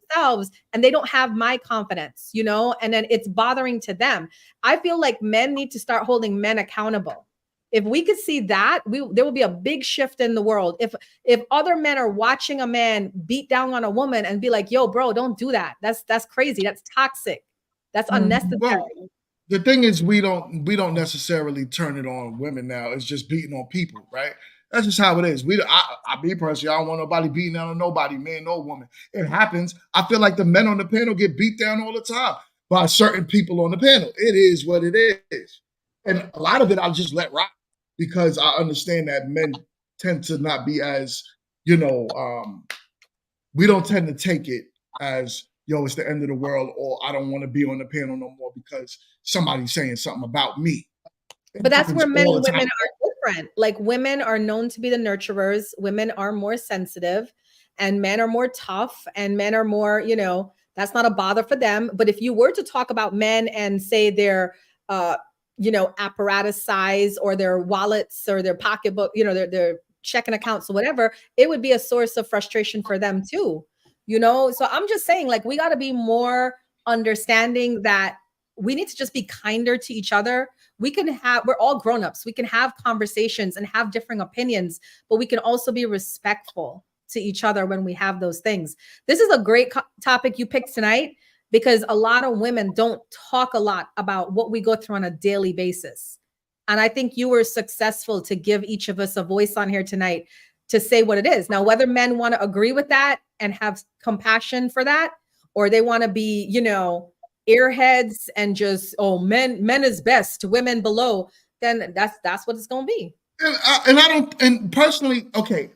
themselves, and they don't have my confidence, and then it's bothering to them. I feel like men need to start holding men accountable. If we could see that, there will be a big shift in the world. If other men are watching a man beat down on a woman and be like, yo, bro, don't do that. That's crazy. That's toxic. That's unnecessary. Well, the thing is, we don't necessarily turn it on women now. It's just beating on people, right? That's just how it is. I me personally, I don't want nobody beating down on nobody, man, no woman. It happens. I feel like the men on the panel get beat down all the time by certain people on the panel. It is what it is, and a lot of it I'll just let rock because I understand that men tend to not be as, we don't tend to take it as, yo, it's the end of the world, or I don't want to be on the panel no more because somebody's saying something about me. But that's where men all and the women time. are different. Like women are known to be the nurturers, women are more sensitive, and men are more tough, and men are more, that's not a bother for them. But if you were to talk about men and say their apparatus size or their wallets or their pocketbook, their checking accounts or whatever, it would be a source of frustration for them too. So I'm just saying, like, we got to be more understanding that we need to just be kinder to each other. We're all grown-ups. We can have conversations and have different opinions, but we can also be respectful to each other when we have those things. This is a great topic you picked tonight, because a lot of women don't talk a lot about what we go through on a daily basis. And I think you were successful to give each of us a voice on here tonight to say what it is. Now, whether men want to agree with that and have compassion for that, or they want to be, airheads and just, men is best, women below, then that's what it's going to be. And personally, okay,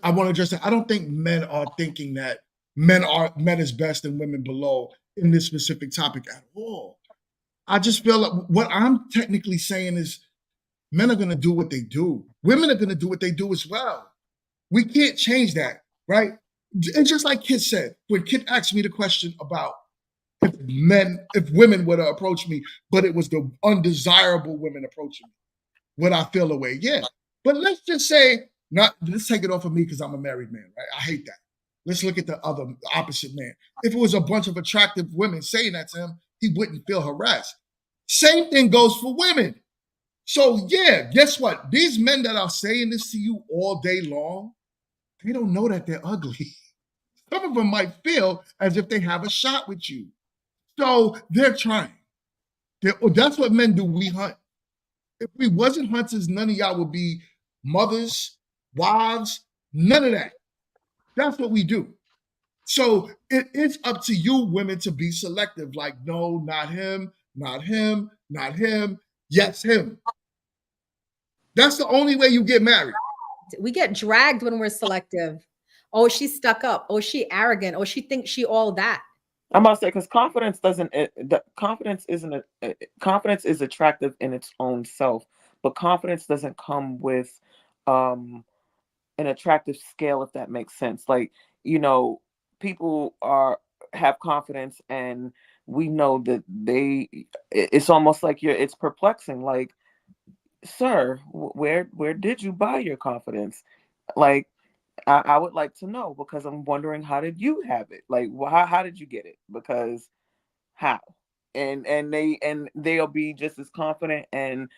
I want to address that. I don't think men are thinking that men is best and women below in this specific topic at all. I just feel like what I'm technically saying is men are going to do what they do. Women are going to do what they do as well. We can't change that, right? And just like Kit said, when Kit asked me the question about if women were to approach me, but it was the undesirable women approaching me, would I feel away? Yeah. But let's just say, let's take it off of me because I'm a married man, right? I hate that. Let's look at the opposite man. If it was a bunch of attractive women saying that to him, he wouldn't feel harassed. Same thing goes for women. So yeah, guess what? These men that are saying this to you all day long, they don't know that they're ugly. Some of them might feel as if they have a shot with you. So they're trying. That's what men do. We hunt. If we wasn't hunters, none of y'all would be mothers, wives, none of that. That's what we do. So it's up to you, women, to be selective. Like, no, not him, not him, not him. Yes, him. That's the only way you get married. We get dragged when we're selective. Oh, she's stuck up. Oh, she arrogant. Oh, she thinks she all that. I'm about to say, because confidence confidence is attractive in its own self, but confidence doesn't come with an attractive scale, if that makes sense. Like, people have confidence, and we know that it's almost like it's perplexing. Like, sir, where did you buy your confidence? Like, I would like to know, because I'm wondering, how did you have it? Like, how did you get it? Because how? And they'll be just as confident, and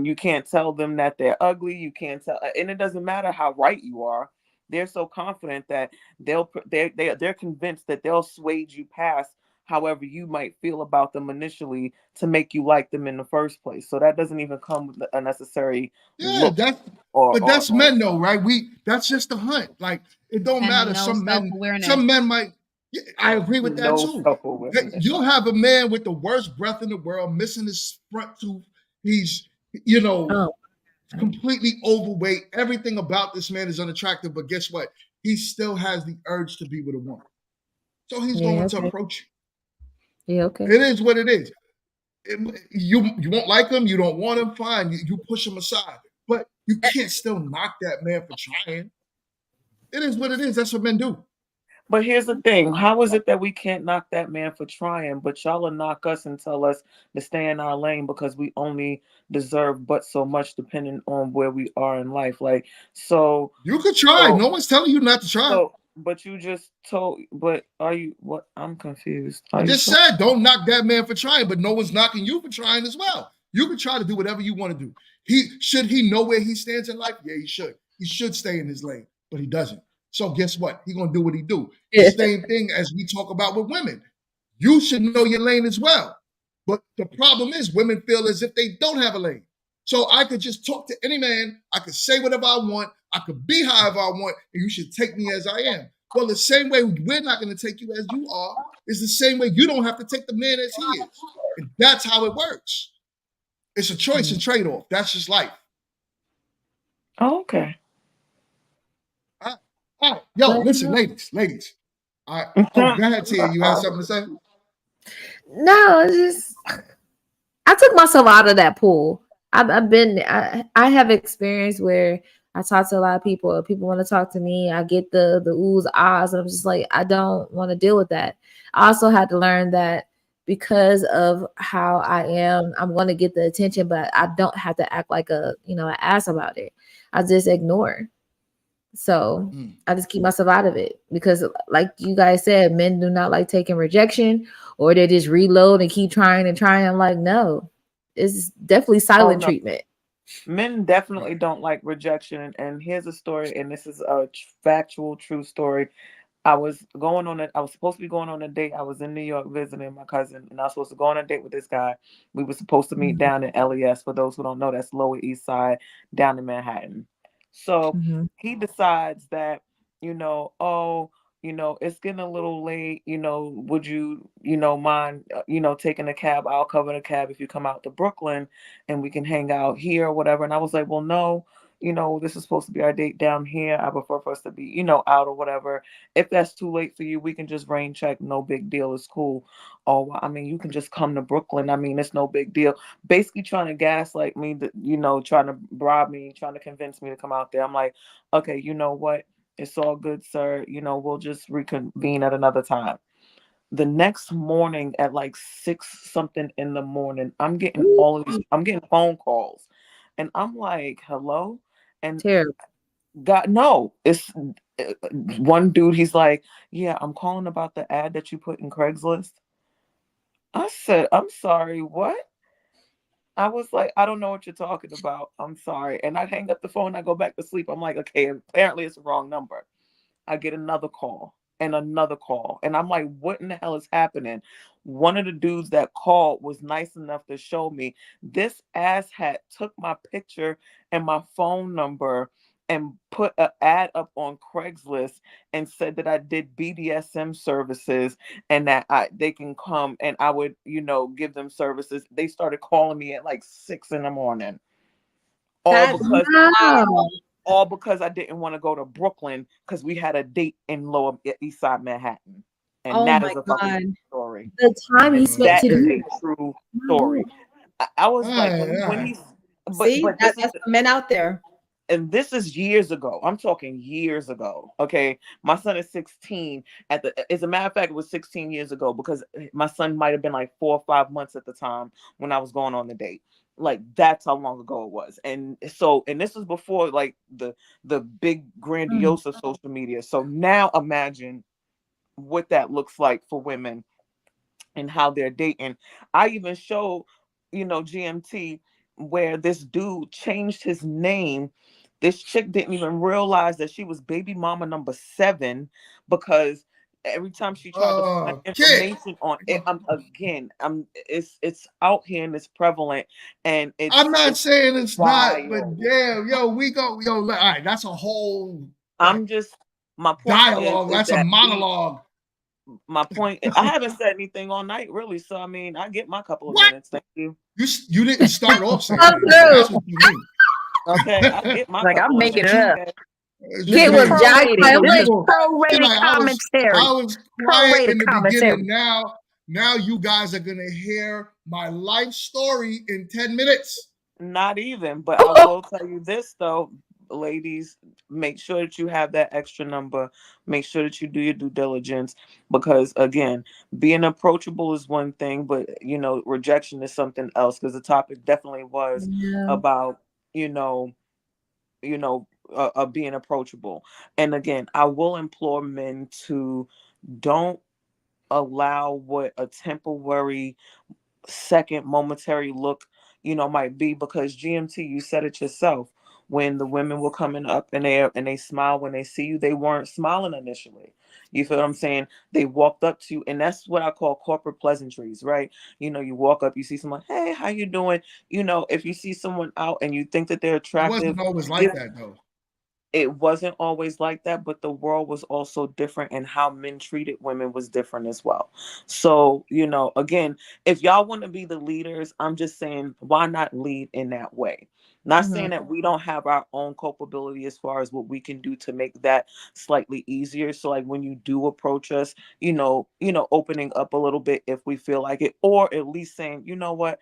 you can't tell them that they're ugly. You can't tell, and it doesn't matter how right you are. They're so confident that they're convinced that they'll sway you past however you might feel about them initially to make you like them in the first place. So that doesn't even come with a necessary look. But that's men though, right? That's just the hunt. Like, it don't matter. No Some men might. Yeah, I agree with that too. You'll have a man with the worst breath in the world, missing his front tooth. He's, completely overweight. Everything about this man is unattractive, but guess what? He still has the urge to be with a woman. So he's going to approach you. Yeah, okay. It is what it is. You won't like him, you don't want him, fine. You push him aside. But you can't still knock that man for trying. It is what it is. That's what men do. But here's the thing. How is it that we can't knock that man for trying, but y'all will knock us and tell us to stay in our lane because we only deserve but so much depending on where we are in life? Like, so you could try. No one's telling you not to try. But you just told, but are you, what? I'm confused. I just said, don't knock that man for trying, but no one's knocking you for trying as well. You can try to do whatever you want to do. Should he know where he stands in life? Yeah, he should. He should stay in his lane, but he doesn't. So guess what? He's going to do what he do. The same thing as we talk about with women. You should know your lane as well. But the problem is women feel as if they don't have a lane. So I could just talk to any man. I could say whatever I want. I could be however I want, and you should take me as I am. Well, the same way we're not going to take you as you are is the same way you don't have to take the man as he is. And that's how it works. It's a choice and trade-off. That's just life. Oh, okay. All right. Yo, listen, ladies. All right. Go ahead, Tia. You have something to say? No, it's just I took myself out of that pool. I have experience where I talk to a lot of people. People want to talk to me. I get the oohs, ahs, and I'm just like, I don't want to deal with that. I also had to learn that because of how I am, I'm going to get the attention, but I don't have to act like an ass about it. I just ignore. So I just keep myself out of it because, like you guys said, men do not like taking rejection, or they just reload and keep trying and trying. I'm like, no, it's definitely silent no. treatment. Men definitely don't like rejection. And here's a story, and this is a factual, true story. I was supposed to be going on a date. I was in New York visiting my cousin, and I was supposed to go on a date with this guy. We were supposed to meet down in LES. For those who don't know, that's Lower East Side, down in Manhattan. So he decides that, it's getting a little late. Would you, mind, taking a cab? I'll cover the cab if you come out to Brooklyn, and we can hang out here or whatever. And I was like, well, no. This is supposed to be our date down here. I prefer for us to be, out or whatever. If that's too late for you, we can just rain check. No big deal. It's cool. Oh, I mean, you can just come to Brooklyn. I mean, it's no big deal. Basically trying to gaslight me, trying to bribe me, trying to convince me to come out there. I'm like, okay, you know what? It's all good, sir. We'll just reconvene at another time. The next morning at like 6 something in the morning, I'm getting phone calls. And I'm like, hello? And terrible. God, no, it's one dude. He's like, yeah, I'm calling about the ad that you put in Craigslist. I said, I'm sorry, what? I was like, I don't know what you're talking about. I'm sorry. And I hang up the phone. I go back to sleep. I'm like, okay, apparently it's the wrong number. I get another call and another call. And I'm like, what in the hell is happening? One of the dudes that called was nice enough to show me this asshat took my picture and my phone number and put an ad up on Craigslist and said that I did BDSM services and that they can come and I would, give them services. They started calling me at like 6 in the morning. All because I didn't want to go to Brooklyn because we had a date in Lower East Side Manhattan. And that is a fucking story. The time he spent That to is do a true story. I was like, when he's See, that's the men out there. And this is years ago. I'm talking years ago. Okay. My son is 16 as a matter of fact, it was 16 years ago because my son might have been like 4 or 5 months at the time when I was going on the date. Like that's how long ago it was. And this was before like the big grandiose of social media. So now imagine what that looks like for women and how they're dating. I even showed, GMT where this dude changed his name. This chick didn't even realize that she was baby mama number 7 because every time she tried to find information on it, it's out here and it's prevalent and I'm not saying it's wild. not, but damn, all right, that's a whole my point dialogue. is That's a monologue. My point, I haven't said anything all night, really. So I mean, I get my couple of minutes. Thank you. You didn't start off saying that. That's what you mean. Okay, I get my like I'm making it up. Get with Jack. Prorated commentary. I was quiet in the beginning. Now you guys are gonna hear my life story in 10 minutes. Not even, but I will tell you this though, ladies, make sure that you have that extra number. Make sure that you do your due diligence because again, being approachable is one thing, but rejection is something else because the topic definitely was about, being approachable. And again, I will implore men to don't allow what a temporary second momentary look might be because GMT, you said it yourself, when the women were coming up and they smile when they see you, they weren't smiling initially. You feel what I'm saying? They walked up to you, and that's what I call corporate pleasantries, right? You walk up, you see someone, hey, how you doing? If you see someone out and you think that they're attractive, it wasn't always like that though. It wasn't always like that, but the world was also different and how men treated women was different as well. So, again, if y'all want to be the leaders, I'm just saying, why not lead in that way? Not saying that we don't have our own culpability as far as what we can do to make that slightly easier. So like when you do approach us, opening up a little bit if we feel like it, or at least saying, you know what?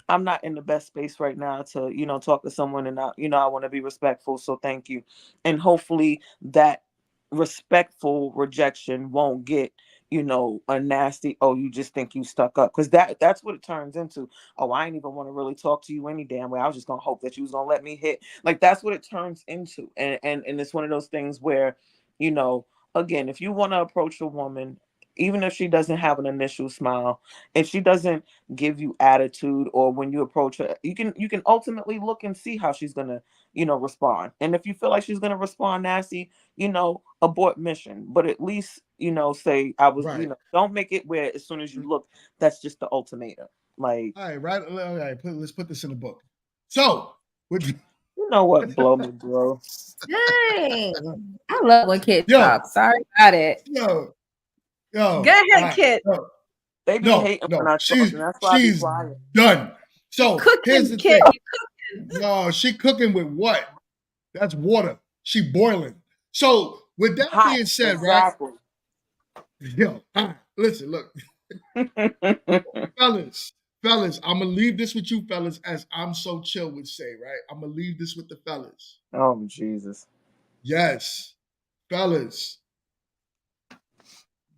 I'm not in the best space right now to, talk to someone and I want to be respectful. So thank you. And hopefully that respectful rejection won't get, you know, a nasty, oh, you just think you stuck up. Because that's what it turns into. Oh, I ain't even want to really talk to you any damn way. I was just gonna hope that you was gonna let me hit. Like that's what it turns into. And it's one of those things where, you know, again, if you want to approach a woman, even if she doesn't have an initial smile, if she doesn't give you attitude, or when you approach her, you can ultimately look and see how she's gonna, you know, respond. And if you feel like she's gonna respond nasty, you know, abort mission. But at least, you know, say I was, you know, don't make it where as soon as you look, that's just the ultimatum. Like, all right, let's put this in the book. So, you know what, blow me, bro. Dang. I love when kids Yo. talk. Sorry about it. Yo. Go ahead, kid. They be hating when I talk, and that's why I be She's quiet. done. So here's the kid. thing. No, she cooking with what? That's water. She boiling. So with that being said, exactly. right? Yo, listen, look. fellas, I'm gonna leave this with you, fellas, as I'm so chill would say, right? I'm gonna leave this with the fellas. Oh, Jesus. Yes, fellas,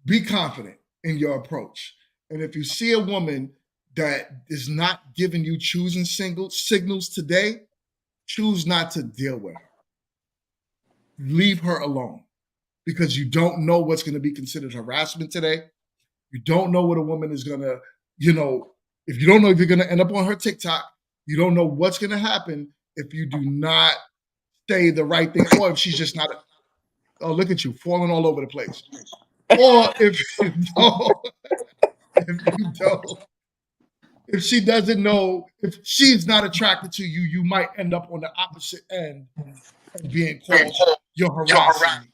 be confident in your approach. And if you see a woman that is not giving you choosing signals today, choose not to deal with her. Leave her alone, because you don't know what's going to be considered harassment today. You don't know what a woman is going to, you know, if you don't know if you're going to end up on her TikTok, you don't know what's going to happen if you do not say the right thing, or if she's just not, oh, look at you, falling all over the place. Or if you don't, if she doesn't know, if she's not attracted to you, you might end up on the opposite end and being called you're harassing me.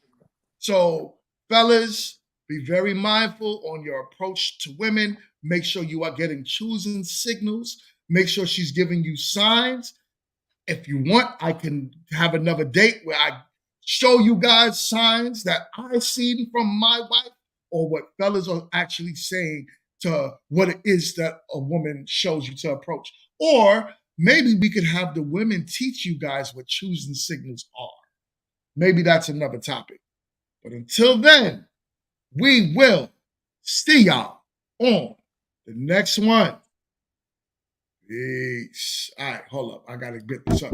So, fellas, be very mindful on your approach to women. Make sure you are getting choosing signals. Make sure she's giving you signs. If you want, I can have another date where I show you guys signs that I've seen from my wife, or what fellas are actually saying to what it is that a woman shows you to approach. Or maybe we could have the women teach you guys what choosing signals are. Maybe that's another topic. But until then, we will see y'all on the next one. Peace. All right, hold up. I got to get this up.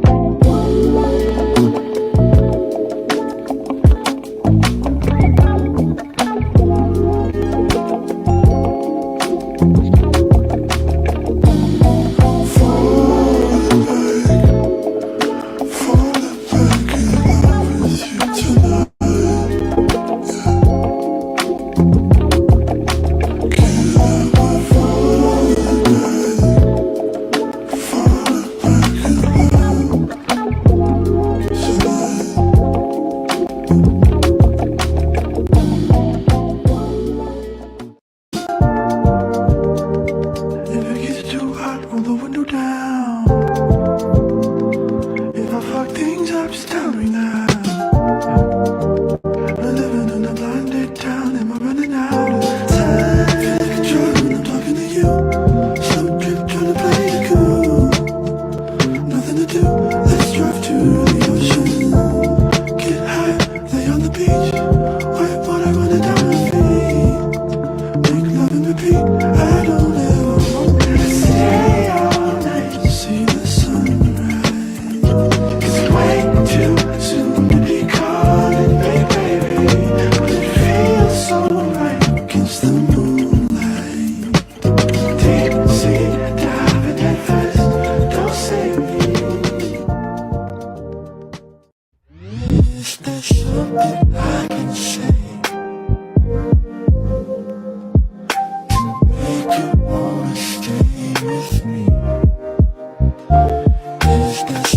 Is this